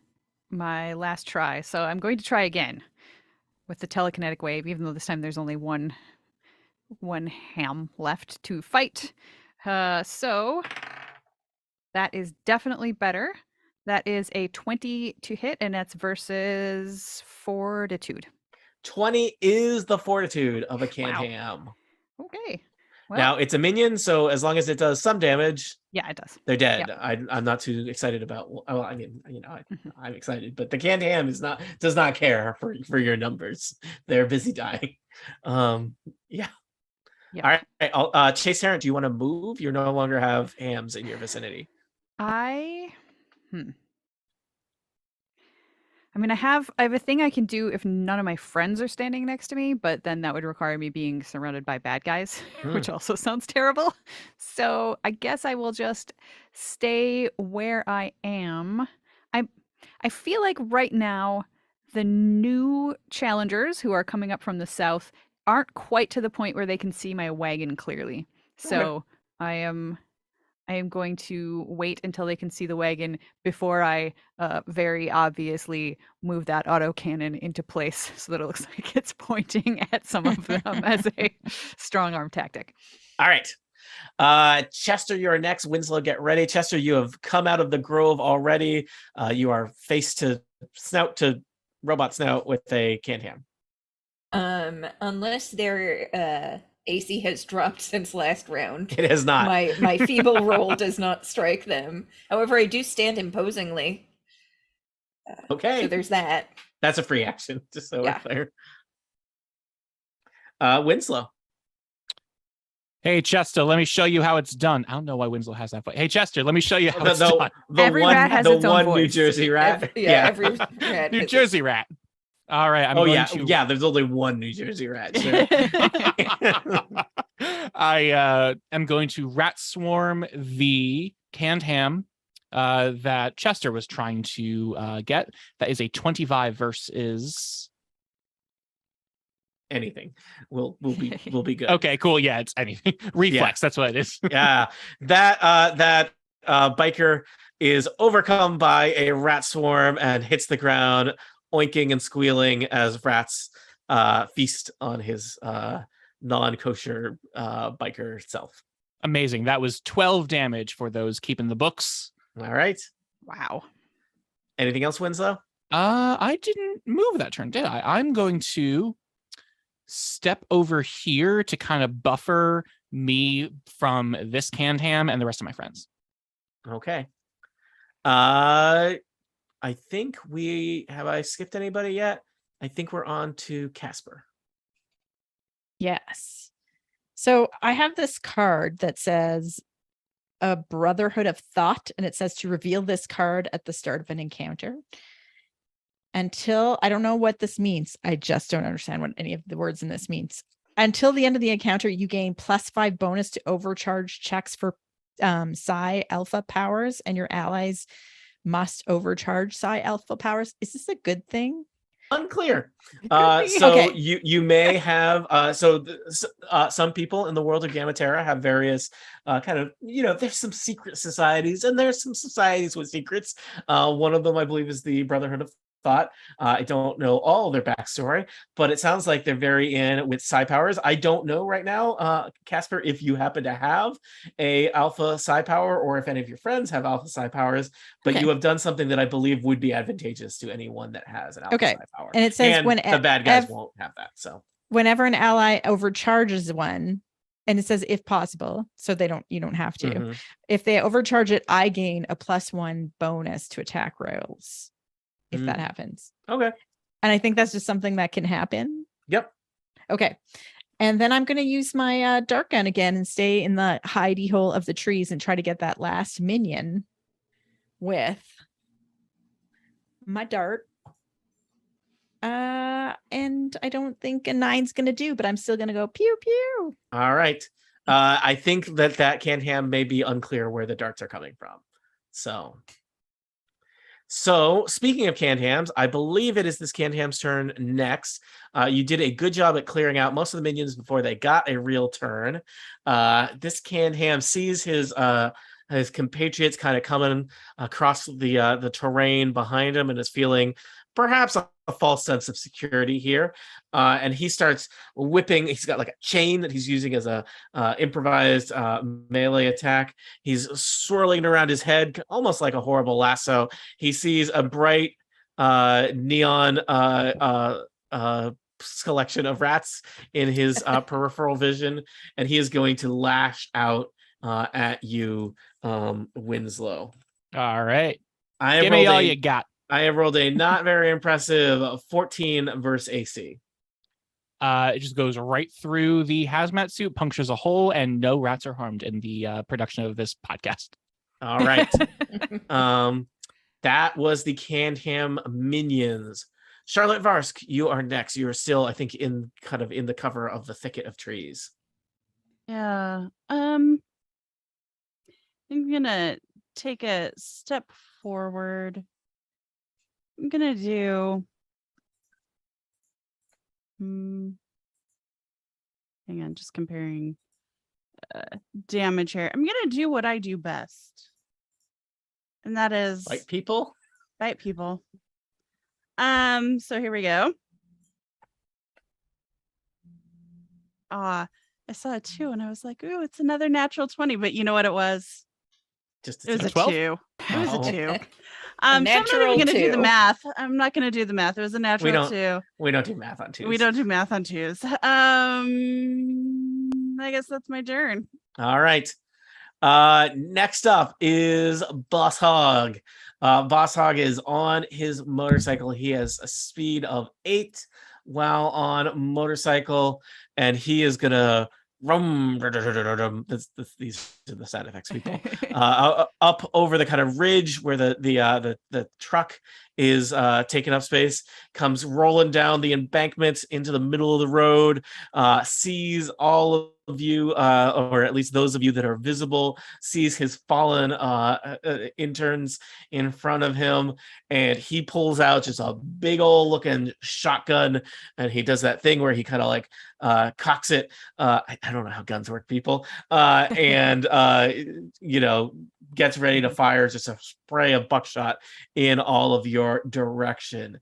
my last try, so I'm going to try again with the telekinetic wave, even though this time there's only one ham left to fight. So that is definitely better. That is a 20 to hit, and that's versus fortitude. 20 is the fortitude of a canned Wow. ham. Okay. Well, Now it's a minion, so as long as it does some damage, yeah, it does. they're dead. Yep. I'm not too excited about. Well, I mean, I'm excited, but the canned ham does not care for your numbers. They're busy dying. Yeah. Yeah. All right. Chase Tarrant, do you want to move? You no longer have hams in your vicinity. I mean, I have a thing I can do if none of my friends are standing next to me, but then that would require me being surrounded by bad guys, which also sounds terrible. So I guess I will just stay where I am. I feel like right now the new challengers who are coming up from the south aren't quite to the point where they can see my wagon clearly. So I am going to wait until they can see the wagon before I very obviously move that autocannon into place so that it looks like it's pointing at some of them as a strong arm tactic. All right. Chester, you're next. Winslow, get ready. Chester, you have come out of the grove already. You are face to robot snout with a canned ham. Unless their AC has dropped since last round. It has not. My feeble roll does not strike them. However, I do stand imposingly. Okay. So there's that. That's a free action, just so Yeah. we're clear. Winslow. Hey, Chester, let me show you how it's done. I don't know why Winslow has that voice. Hey, Chester, let me show you how it's done. Every rat has its own New voice. Jersey rat. Every rat New has Jersey rat. All right. There's only one New Jersey rat. Sure. I am going to rat swarm the canned ham that Chester was trying to get. That is a 25 versus. Anything will be good. Okay, cool. Yeah, it's anything. Reflex. That's what it is. Yeah, that biker is overcome by a rat swarm and hits the ground, oinking and squealing as rats feast on his non-kosher biker self. Amazing. That was 12 damage for those keeping the books. All right. Wow. Anything else, Winslow? I didn't move that turn, did I? I'm going to step over here to kind of buffer me from this canned ham and the rest of my friends. Okay. I think I skipped anybody yet? I think we're on to Casper. Yes. So I have this card that says a Brotherhood of Thought, and it says to reveal this card at the start of an encounter. Until I don't know what this means. I just don't understand what any of the words in this means. Until the end of the encounter, you gain +5 bonus to overcharge checks for Psi Alpha powers, and your allies must overcharge Psi Alpha powers. Is this a good thing? Unclear. be. So Okay. you may have some people in the world of Gammatera have various kind of, there's some secret societies and there's some societies with secrets. One of them I believe is the Brotherhood of Thought. I don't know all their backstory, but it sounds like they're very in with psi powers. I don't know right now, Casper, if you happen to have a alpha psi power or if any of your friends have alpha psi powers, but Okay. you have done something that I believe would be advantageous to anyone that has an alpha Okay. psi power. And it says and when the bad guys won't have that. So whenever an ally overcharges one, and it says if possible, so you don't have to. mhm. If they overcharge it, I gain a +1 bonus to attack rolls if that happens. Okay. And I think that's just something that can happen. Yep. Okay. And then I'm going to use my dart gun again and stay in the hidey hole of the trees and try to get that last minion with my dart. And I don't think a 9's going to do, but I'm still going to go pew pew. All right. I think that canned ham may be unclear where the darts are coming from. So speaking of canned hams, I believe it is this canned ham's turn next. You did a good job at clearing out most of the minions before they got a real turn. This canned ham sees his compatriots kind of coming across the terrain behind him and is feeling perhaps a false sense of security here. And he starts whipping. He's got like a chain that he's using as a improvised melee attack. He's swirling around his head, almost like a horrible lasso. He sees a bright neon collection of rats in his peripheral vision, and he is going to lash out at you, Winslow. All right. I have Give me rolled all a- you got. I have rolled a not very impressive 14 versus AC. It just goes right through the hazmat suit, punctures a hole, and no rats are harmed in the production of this podcast. All right. That was the canned ham minions. Charlotte Varsk, you are next. You are still, I think, in the cover of the thicket of trees. Yeah. I'm gonna take a step forward. I'm gonna do. Hang on, just comparing damage here. I'm gonna do what I do best, and that is Like people? bite people. So here we go. I saw a 2 and I was like, ooh, it's another natural 20, but you know what it was? Just It was a 12? 2. It was Oh. a 2. So I'm not natural even gonna do the 2. math. I'm not gonna do the math. It was a natural don't 2. We don't do math on twos. We don't do math on 2s. I guess that's my turn. All right. Next up is Boss Hog. Boss Hog is on his motorcycle. He has a speed of 8 while on motorcycle, and he is gonna rum. These are the sound effects, people. Up over the kind of ridge where the truck is taking up space, comes rolling down the embankment into the middle of the road, sees all of you, or at least those of you that are visible, sees his fallen interns in front of him, and he pulls out just a big old looking shotgun, and he does that thing where he kind of like cocks it. I don't know how guns work, people, and gets ready to fire just a spray of buckshot in all of your direction.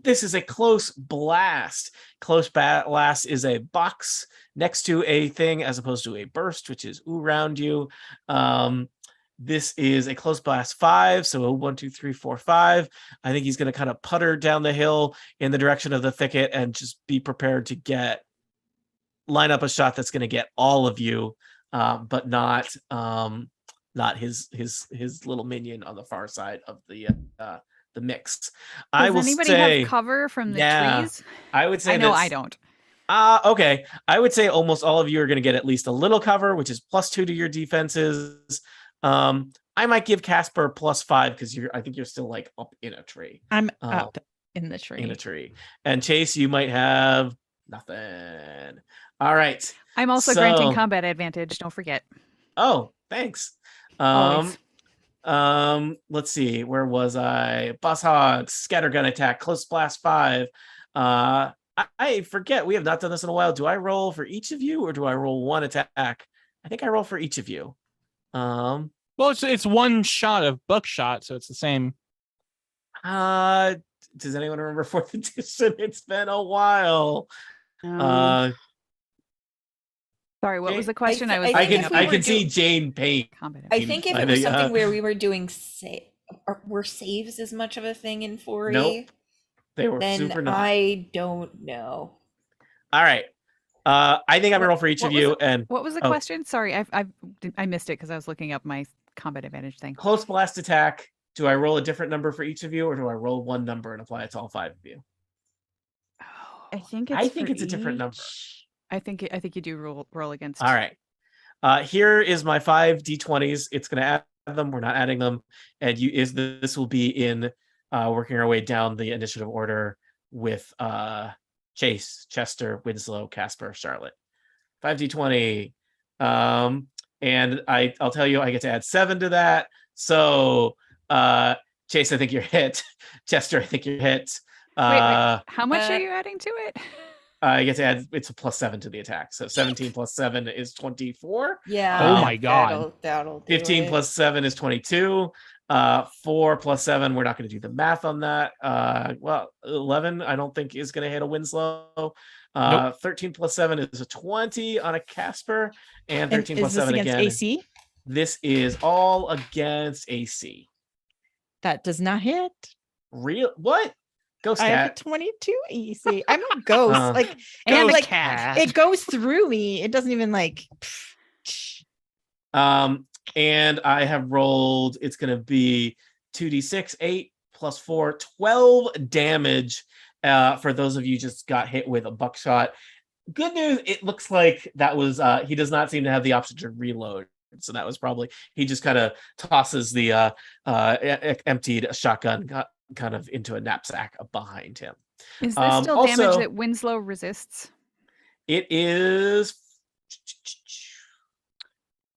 This is a close blast. Close blast is a box next to a thing as opposed to a burst, which is around you. This is a close blast 5, so a 1, 2, 3, 4, 5. I think he's going to kind of putter down the hill in the direction of the thicket and just be prepared to line up a shot that's going to get all of you, but not his little minion on the far side of the mix. Does anybody have cover from the trees? I would say I know I don't. Okay. I would say almost all of you are going to get at least a little cover, which is +2 to your defenses. I might give Casper +5 because I think you're still like up in a tree. I'm up in the tree. In a tree. And Chase, you might have nothing. All right. I'm also granting combat advantage. Don't forget. Oh, thanks. Always. Let's see. Where was I? Boss Hog, Scattergun attack, close blast 5. I forget. We have not done this in a while. Do I roll for each of you or do I roll one attack? I think I roll for each of you. Well, it's one shot of buckshot, so it's the same. Does anyone remember 4th edition? It's been a while. Sorry, what was the question? I can see Jane paint. I think if it was something where we were doing were saves as much of a thing in 4E? Nope. They were then super not. I don't know. All right. I think I'm gonna roll for each of you. And what was the question? Sorry, I missed it because I was looking up my combat advantage thing. Close blast attack. Do I roll a different number for each of you, or do I roll one number and apply it to all 5 of you? I think it's a different number. I think you do roll against. All right. Here is my 5 d20s. It's going to add them. We're not adding them. And this will be in working our way down the initiative order with Chase, Chester, Winslow, Casper, Charlotte. 5 d20. And I'll tell you, I get to add 7 to that. So Chase, I think you're hit. Chester, I think you're hit. Wait. How much are you adding to it? I get to add, it's a +7 to the attack. So 17 plus 7 is 24. Yeah. Oh my God. That'll 15 plus 7 is 22. 4 plus 7, we're not going to do the math on that. 11, I don't think is going to hit a Winslow. Nope. 13 plus 7 is a 20 on a Casper. And 13 plus 7 again. AC? This is all against AC. That does not hit. Real? What? Ghost I have a cat. 22 AC. I'm a ghost. And like cat. it goes through me. It doesn't even like. And I have rolled. It's going to be 2d6, 8 plus 4, 12 damage. For those of you just got hit with a buckshot. Good news. It looks like that was. He does not seem to have the option to reload. So that was probably he just kind of tosses the emptied shotgun kind of into a knapsack behind him. Is this still damage that Winslow resists? It is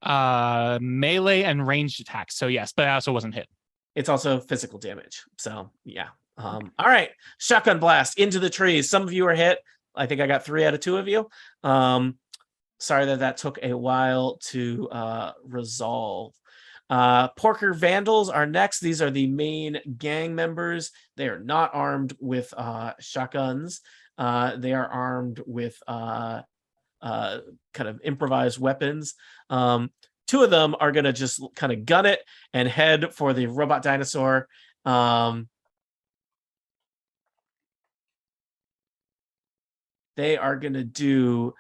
melee and ranged attacks. So yes, but I also wasn't hit. It's also physical damage. So yeah. All right. Shotgun blast into the trees. Some of you are hit. I think I got 3 out of 2 of you. Sorry that took a while to resolve. Porker Vandals are next. These are the main gang members. They are not armed with shotguns. They are armed with kind of improvised weapons. 2 of them are going to just kind of gun it and head for the robot dinosaur. They are going to do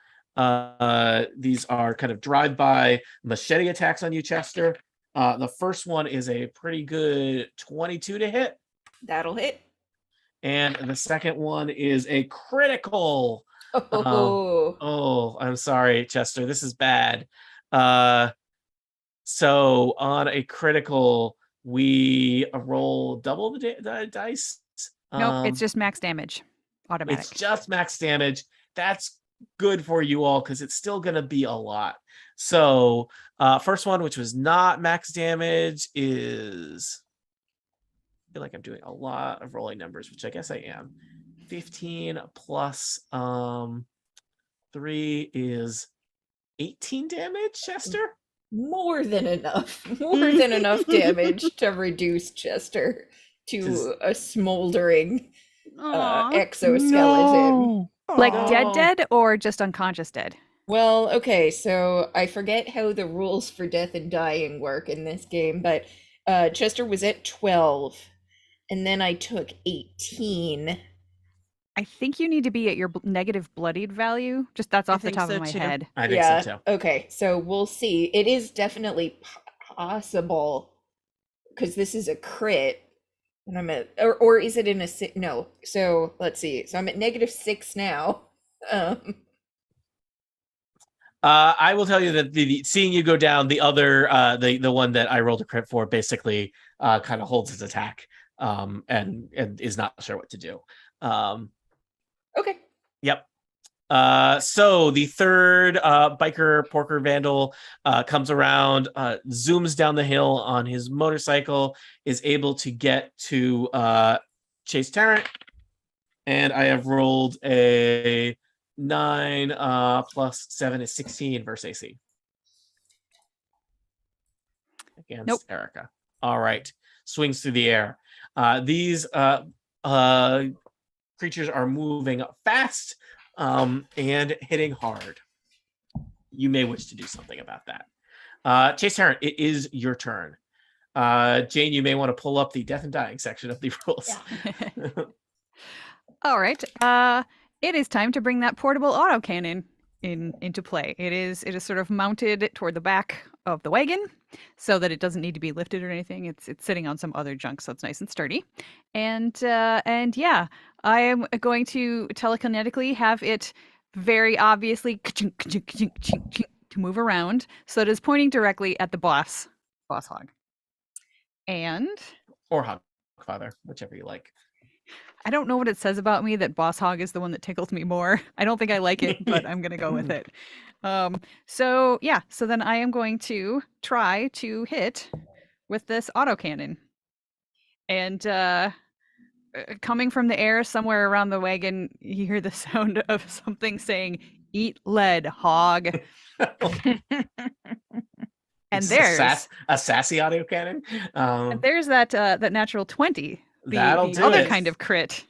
these are kind of drive-by machete attacks on you, Chester. The first one is a pretty good 22 to hit. That'll hit. And the second one is a critical. I'm sorry, Chester. This is bad. So on a critical, we roll double the dice. Nope, it's just max damage. Automatic. It's just max damage. That's good for you all because it's still going to be a lot. So first one, which was not max damage, is, I feel like I'm doing a lot of rolling numbers, which I guess I am. 15 plus 3 is 18 damage, Chester? More than enough. More than enough damage to reduce Chester to a smoldering Aw. exoskeleton. Like No. dead or just unconscious dead? Well, okay, so I forget how the rules for death and dying work in this game, but Chester was at 12, and then I took 18. I think you need to be at your negative bloodied value. Just that's I off the think top so, of my too. head. I think Yeah, so too. okay, so we'll see. It is definitely possible, because this is a crit, and I'm at, or is it in a six? No, so let's see. So I'm at -6 now. I will tell you that the seeing you go down, the other the one that I rolled a crit for basically kind of holds his attack and is not sure what to do. Okay. Yep. So the third biker porker vandal comes around, zooms down the hill on his motorcycle, is able to get to Chase Tarrant, and I have rolled a 9 plus 7 is 16 versus AC against Nope. Erica. All right, swings through the air. These creatures are moving fast and hitting hard. You may wish to do something about that. Chase Tarrant, it is your turn. Jane, you may want to pull up the death and dying section of the rules. All right. It is time to bring that portable autocannon into play. It is sort of mounted toward the back of the wagon so that it doesn't need to be lifted or anything. It's sitting on some other junk, so it's nice and sturdy. And yeah, I am going to telekinetically have it very obviously to move around, so it is pointing directly at the boss hog. And Or Hogfather, whichever you like. I don't know what it says about me that Boss Hog is the one that tickles me more. I don't think I like it, but I'm gonna go with it. So yeah, so then I am going to try to hit with this autocannon. And coming from the air somewhere around the wagon, you hear the sound of something saying, "Eat lead, hog." And It's there's a sassy audio cannon. and there's that natural 20. That'll The do other it. kind of crit.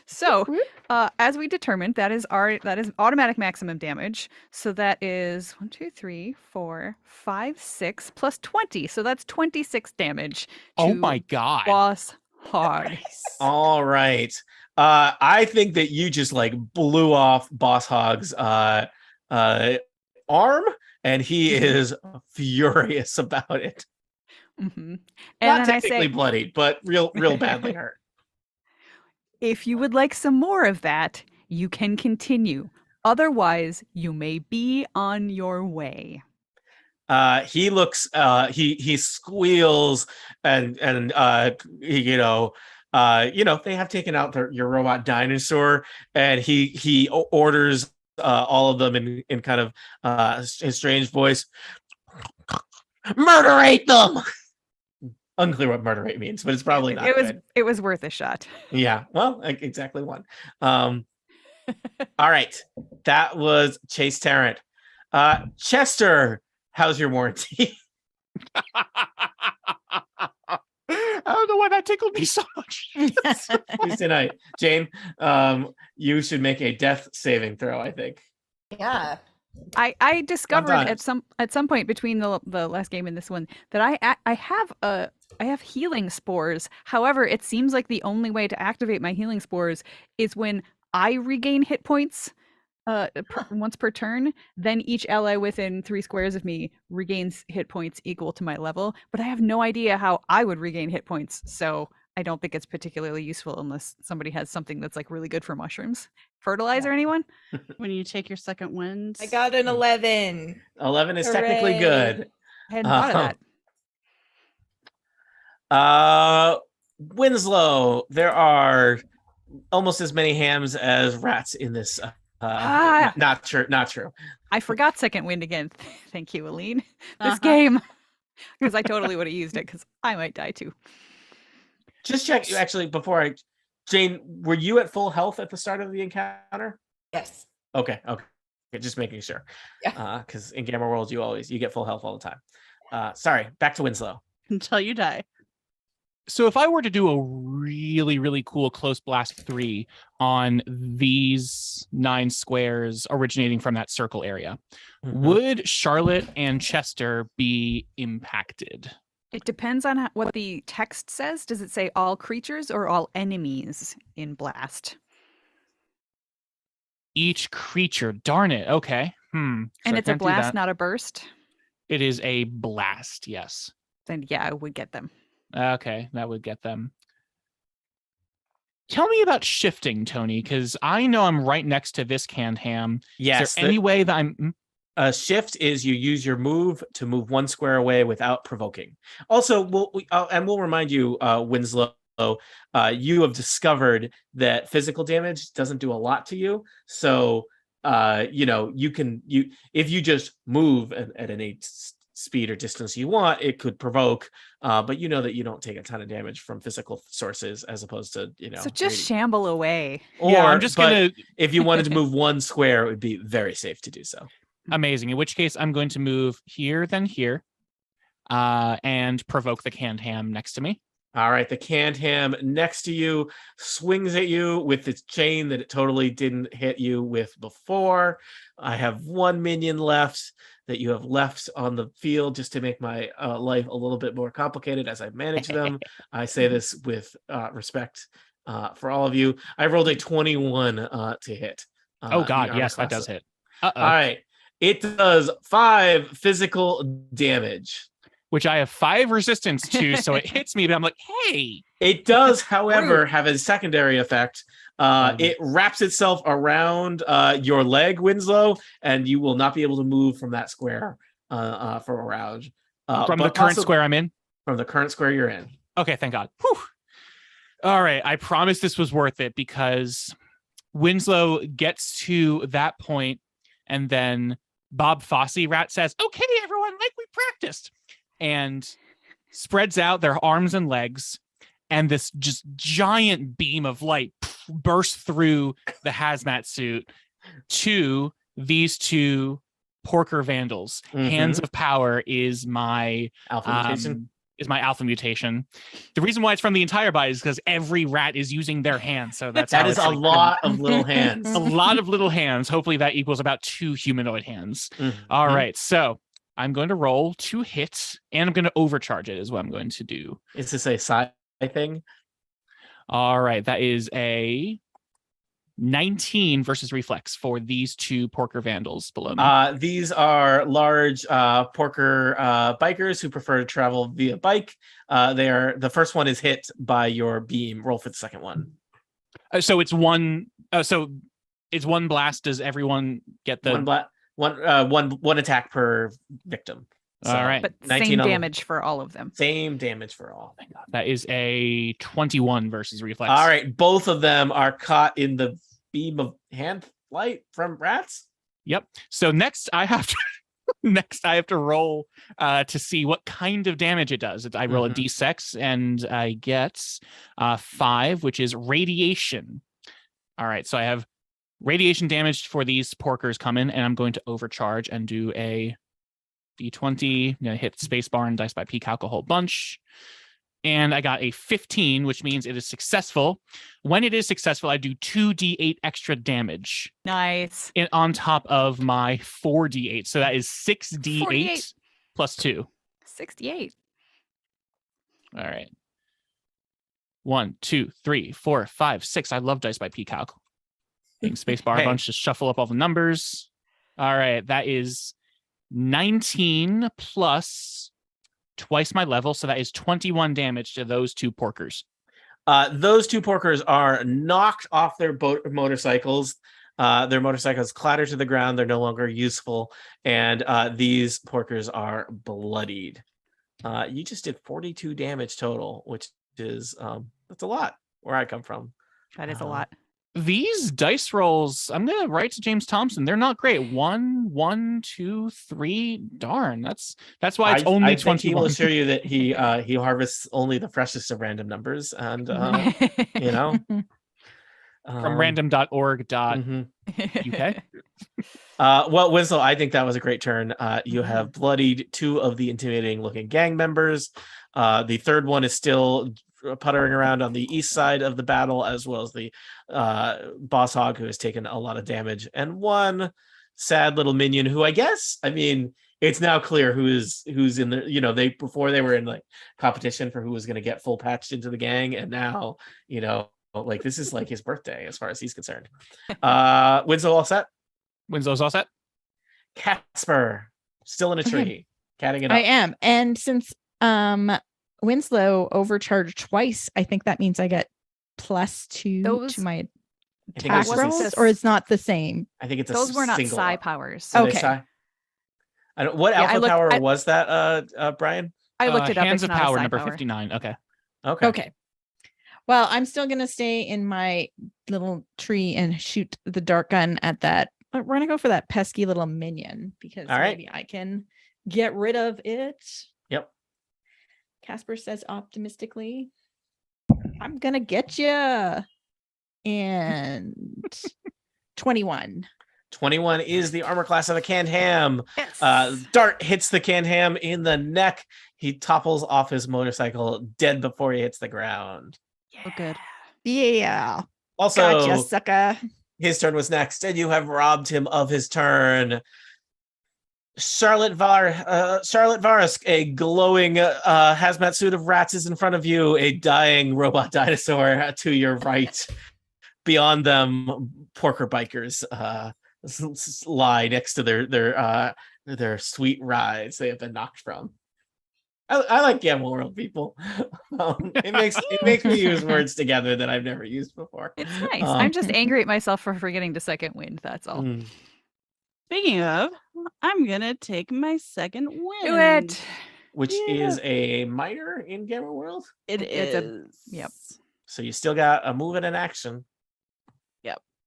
So, as we determined, that is automatic maximum damage. So that is 1, 2, 3, 4, 5, 6 plus 20. So that's 26 damage. Oh to my god. Boss Hog. All right. I think that you just like blew off Boss Hog's arm, and he is furious about it. Mm-hmm. And Not then I technically say, bloodied, but real badly hurt. if you would like some more of that, you can continue. Otherwise, you may be on your way. He looks he squeals and they have taken out your robot dinosaur, and he orders all of them in kind of his strange voice, murderate them. Unclear what murderate means, but it's probably not good. It was worth a shot. Yeah, well, exactly one. All right, that was Chase Tarrant. Chester, how's your warranty? I don't know why that tickled me so much. Tuesday night. Jane, you should make a death saving throw, I think. Yeah. I discovered at Sometimes. some point between the last game and this one that I have healing spores. However, it seems like the only way to activate my healing spores is when I regain hit points once per turn. Then each ally within 3 squares of me regains hit points equal to my level. But I have no idea how I would regain hit points, so I don't think it's particularly useful unless somebody has something that's like really good for mushrooms. Fertilizer, anyone? When you take your second wind. I got an 11. 11 is technically Hooray. good. I hadn't thought of that. Winslow, there are almost as many hams as rats in this Ah. Not true. Not true. I forgot second wind again. Thank you, Aline. This Uh-huh. game. Because I totally would have used it because I might die too. Just check. Actually, Jane, were you at full health at the start of the encounter? Yes. Okay. Just making sure. Yeah. Because in Gamma World, you get full health all the time. Sorry. Back to Winslow. Until you die. So if I were to do a really, really cool close blast 3 on these 9 squares originating from that circle area, Mhm. would Charlotte and Chester be impacted? It depends on what the text says. Does it say all creatures or all enemies in blast? Each creature. Darn it. Okay. So And I it's a can't do blast, that. not a burst. It is a blast. Yes. Then yeah, I would get them. Okay, that would get them. Tell me about shifting, Tony, because I know I'm right next to this canned ham. Yes. Is there any way that I'm... Shift is you use your move to move 1 square away without provoking. Also, we'll remind you, Winslow, you have discovered that physical damage doesn't do a lot to you. So, if you just move at any speed or distance you want, it could provoke. But you know that you don't take a ton of damage from physical sources as opposed to, So just shamble away. I'm just going to... If you wanted to move 1 square, it would be very safe to do so. Amazing. In which case, I'm going to move here, then here, and provoke the canned ham next to me. All right, the canned ham next to you swings at you with its chain that it totally didn't hit you with before. I have 1 minion left that you have left on the field just to make my life a little bit more complicated as I manage them. I say this with respect for all of you. I rolled a 21 to hit. Oh, God. the Yes, that armor does class. hit. All right. It does 5 physical damage. Which I have 5 resistance to, so it hits me, but I'm like, hey. It does, however, have a secondary effect. Mhm. It wraps itself around your leg, Winslow, and you will not be able to move from that square for a round. From the but current also square I'm in? From the current square you're in. Okay, thank God. Whew. All right, I promise this was worth it because Winslow gets to that point, and then Bob Fosse Rat says, okay, everyone, like we practiced, and spreads out their arms and legs, and this just giant beam of light bursts through the hazmat suit to these 2 Porker Vandals. Hands of Power is my alpha mutation. The reason why it's from the entire body is because every rat is using their hands. So that's that how is it's a like lot of little hands. a lot of little hands. Hopefully that equals about 2 humanoid hands. All right, so I'm going to roll 2 hits, and I'm going to overcharge it is what I'm going to do. Is this a side thing? All right, that is a 19 versus reflex for these 2 Porker Vandals below me. These are large Porker bikers who prefer to travel via bike. The first one is hit by your beam. Roll for the second one. So it's one. So it's 1 blast. Does everyone get the one attack per victim? All right, But 19 same on the- damage for all of them. Same damage for all. that is a 21 versus reflex. All right, both of them are caught in the beam of hand light from rats. Yep. So next I have to roll to see what kind of damage it does. I roll a d6 and I get 5, which is radiation. All right, so I have radiation damage for these porkers coming, and I'm going to overcharge and do a d20. I'm going to hit spacebar and dice by Peacock a whole bunch. And I got a 15, which means it is successful. When it is successful, I do 2d8 extra damage Nice. on top of my 4d8. So that is 6d8 48. plus 2. 68. All right. 1, 2, 3, 4, 5, 6. I love dice by Peacock. Hitting spacebar a bunch to shuffle up all the numbers. All right. That is 19 plus twice my level, so that is 21 damage to those 2 porkers. Those 2 porkers are knocked off their motorcycles. Their motorcycles clatter to the ground. They're no longer useful, and these porkers are bloodied. You just did 42 damage total, which is that's a lot where I come from. That is a lot. These dice rolls, I'm gonna write to James Thompson. They're not great. 1, 1, 2, 3. Darn, that's why it's only I think he will 21. assure you that he harvests only the freshest of random numbers, and you know, From random.org. mhm. UK? Well, Winslow, I think that was a great turn. You Mhm. have bloodied 2 of the intimidating looking gang members. The third one is still puttering around on the east side of the battle, as well as the boss hog, who has taken a lot of damage, and one sad little minion who, I guess, I mean, it's now clear who's in the, you know, before they were in like competition for who was going to get full patched into the gang, and now, you know, like this is like his birthday as far as he's concerned. Winslow all set? Winslow's all set. Casper still in a Okay. tree, catting it up. I am. And since Winslow overcharged twice, I think that means I get +2 Those- to my I think attack it's just wasn't rolls, this- or it's not the same. I think it's a Those were not single psi up. powers. Are they Okay. psi? I don't. What Yeah, I alpha looked- power I- was that, Brian? I looked it up. Hands It's of not a Power, psi number power. 59. Okay. Okay. Okay. Well, I'm still gonna stay in my little tree and shoot the dart gun at that. But we're gonna go for that pesky little minion because All right. maybe I can get rid of it. Yep. Casper says optimistically, "I'm gonna get you." And 21. 21 is the armor class of a canned ham. Yes. Dart hits the canned ham in the neck. He topples off his motorcycle, dead before he hits the ground. Oh, good. Yeah. Also, Gotcha, sucker. his turn was next, and you have robbed him of his turn. Charlotte Varisk, a glowing hazmat suit of rats is in front of you. A dying robot dinosaur to your right. Beyond them, porker bikers lie next to their sweet rides they have been knocked from. I like Gamble World, people. It makes me use words together that I've never used before. It's nice. Um, I'm just angry at myself for forgetting to second wind. That's all. Mm. Speaking of, I'm gonna take my second win. Do it. Which Yeah. is a minor in Gamma World. It It's a- is. yep. So you still got a move and an action.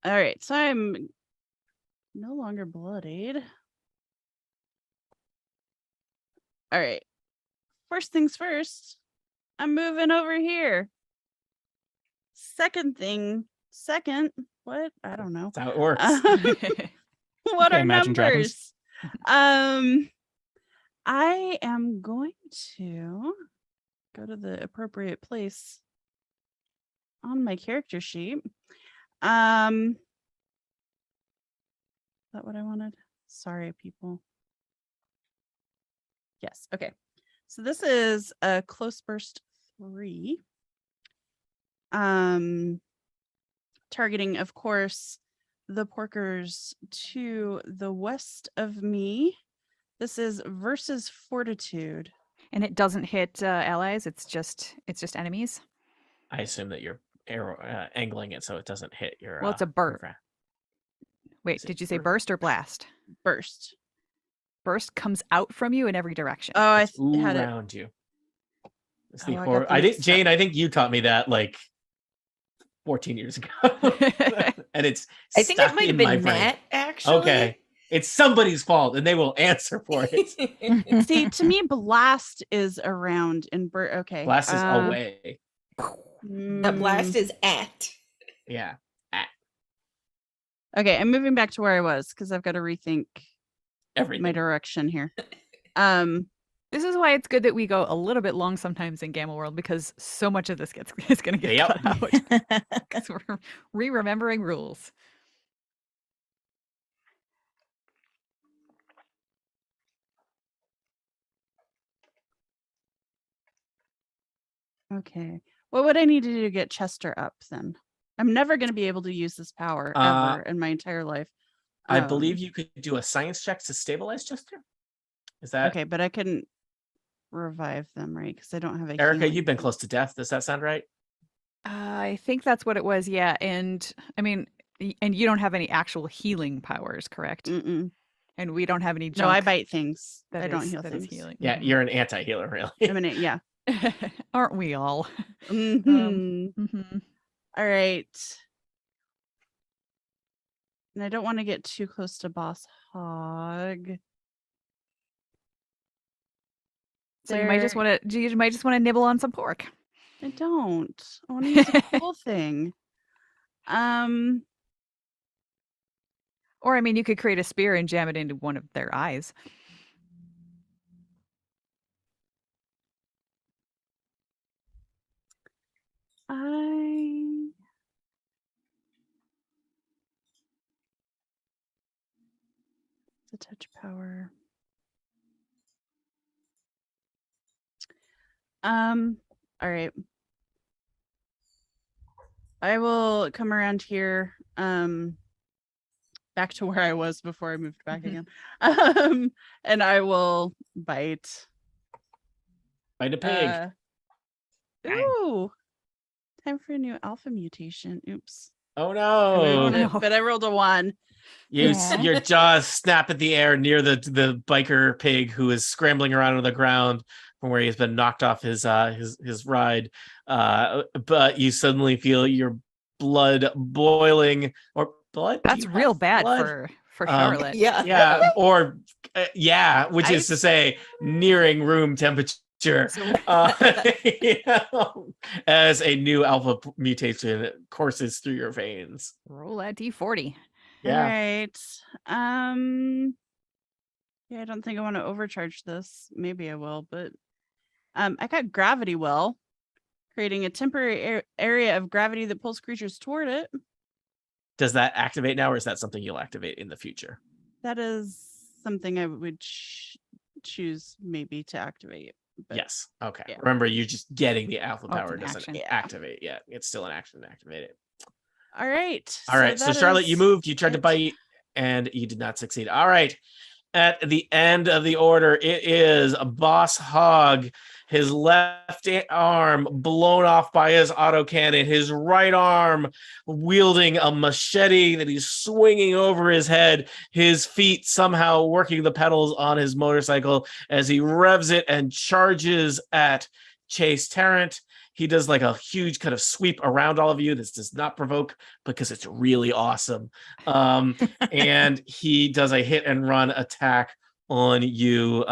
All right, so I'm no longer bloodied. All right. First things first, I'm moving over here. Second, what? I don't know. That's how it works. What Okay, are Imagine numbers? Dragons. I am going to go to the appropriate place on my character sheet. Is that what I wanted? Sorry, people. Yes. Okay. So this is a close burst 3. Targeting, of course, the porkers to the west of me. This is versus fortitude. And it doesn't hit allies. It's just enemies. I assume that you're angling it so it doesn't hit your. Well, it's a burst. riffraff. Wait, Is it did you say burst? burst or blast? Burst. Burst comes out from you in every direction. Oh, I It's ooh had it. around you. It's the Oh, I got horror. them I think mixed up. Jane. I think you taught me that like 14 years ago, and it's. I think stuck it might have in my been brain. Matt, actually. Okay, it's somebody's fault, and they will answer for it. See, to me, blast is around and okay. Blast is away. The blast is at. Yeah. Okay, I'm moving back to where I was because I've got to rethink Everything. my direction here. This is why it's good that we go a little bit long sometimes in Gamma World, because so much of this is going to get Yep. cut out because we're re-remembering rules. Okay. What would I need to do to get Chester up then? I'm never going to be able to use this power ever in my entire life. I believe Um, you could do a science check to stabilize Chester. Is that Okay, but I couldn't revive them, right? Because I don't have a Erica? healing You've been thing. close to death. Does that sound right? I think that's what it was. Yeah, and I mean, and you don't have any actual healing powers, correct? Mm-mm. And we don't have any. No, I junk bite things. that I don't is- heal that is things. healing. Yeah, Mhm. you're an anti-healer, really. I mean, yeah. Aren't we all? Mhm. Mhm. All right. And I don't want to get too close to Boss Hog. So you might just want to nibble on some pork. I don't. I want to use a cool thing. Or I mean, you could create a spear and jam it into one of their eyes. The touch power. All right. I will come around here, back to where I was before I moved back again. And I will bite. Bite a pig. Ooh. Time for a new alpha mutation. Oops. Oh I no. rolled it, but I rolled a 1. Your jaws snap at the air near the biker pig who is scrambling around on the ground from where he has been knocked off his ride. But you suddenly feel your blood boiling, or blood. That's real bad for Charlotte. Yeah. Yeah, or which is to Ice. say, nearing room temperature. So- As a new alpha mutation courses through your veins. Roll that D40. Yeah. All right. Yeah, I don't think I want to overcharge this. Maybe I will, but I got Gravity Well, creating a temporary area of gravity that pulls creatures toward it. Does that activate now, or is that something you'll activate in the future? That is something I would choose maybe to activate. But Yes. Okay. yeah. Remember, you're just getting the alpha Oh, it's power. an Doesn't action. Yeah. activate yet. It's still an action to activate it. All right. All right. So that Charlotte, you is moved. You tried to it. bite, and you did not succeed. All right. At the end of the order, it is Boss Hog. His left arm blown off by his autocannon. His right arm wielding a machete that he's swinging over his head. His feet somehow working the pedals on his motorcycle as he revs it and charges at Chase Tarrant. He does like a huge kind of sweep around all of you. This does not provoke because it's really awesome. And he does a hit and run attack on you,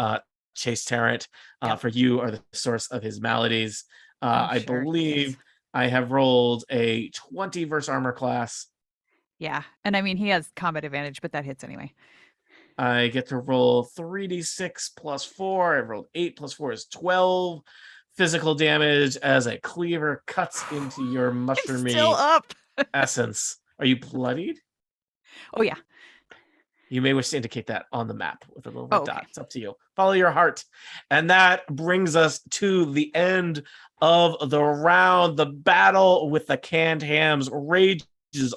Chase Tarrant. For you are the source of his maladies. I sure he believe is. I have rolled a 20 versus armor class. Yeah. And I mean, he has combat advantage, but that hits anyway. I get to roll 3d6 plus 4. I rolled 8 plus 4 is 12 physical damage as a cleaver cuts into your I'm mushroomy still up. essence. Are you bloodied? Oh, yeah. You may wish to indicate that on the map with a little red Oh, okay. dot. It's up to you. Follow your heart. And that brings us to the end of the round. The battle with the canned hams rages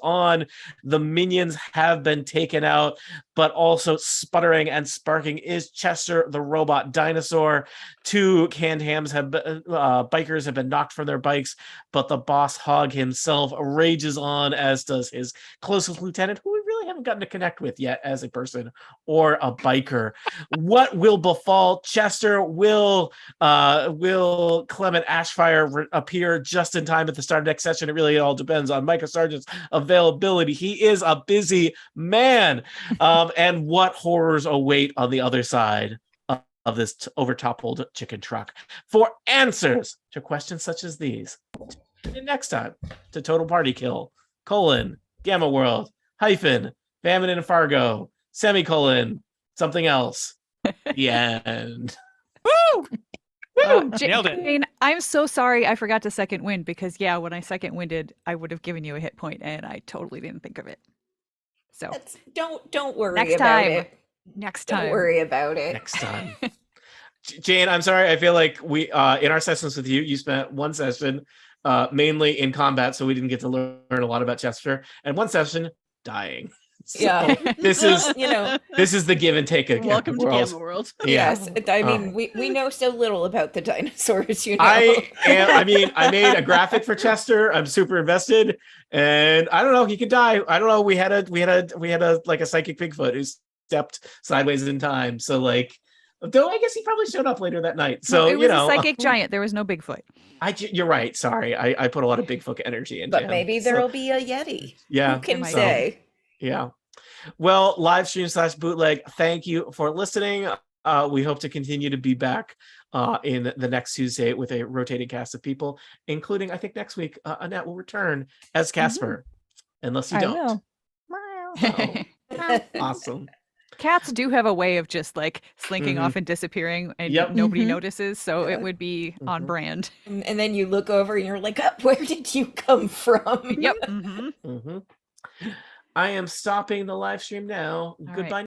on. The minions have been taken out, but also sputtering and sparking is Chester, the robot dinosaur. 2 canned hams have been, bikers have been knocked from their bikes, but the Boss Hog himself rages on, as does his closest lieutenant, who we really haven't gotten to connect with yet as a person or a biker. What will befall Chester? Will Clement Ashfire appear just in time at the start of next session? It really all depends on Micah Sargent's availability. He is a busy man. And what horrors await on the other side of this overtoppled chicken truck? For answers to questions such as these, tune in next time to Total Party Kill, Gamma World, Famine in Fargo, something else. The end. Woo! Nailed it. Jane, I'm so sorry I forgot to second wind because, yeah, when I second winded, I would have given you a hit point and I totally didn't think of it. So Don't worry Next about time. it. next time. Don't worry about it. Next time. Jane, I'm sorry. I feel like we in our sessions with you spent one session mainly in combat, so we didn't get to learn a lot about Chester, and one session dying. So Yeah. this is This the give and take again. Welcome to world. Gamma World. Yeah. Yes, I mean we know so little about the dinosaurs, you know. I made a graphic for Chester. I'm super invested, and I don't know. He could die. I don't know. We had a like a psychic Bigfoot who stepped sideways in time. So like, though I guess he probably showed up later that night. So No, it was a psychic giant. There was no Bigfoot. You're right. Sorry, I put a lot of Bigfoot energy into But him. maybe So, there'll be a Yeti. yeah. Who can might be. say? Yeah. Well, live stream / bootleg, thank you for listening. We hope to continue to be back in the next Tuesday with a rotating cast of people, including, I think next week, Annette will return as Casper, unless you I don't. will. Oh, awesome. Cats do have a way of just like slinking Mhm. off and disappearing, and Yep. nobody Mhm. notices. So Yeah. it would be on Mhm. brand. And then you look over and you're like, where did you come from? Yep. Mm-hmm. Mhm. I am stopping the live stream now. right. Goodbye.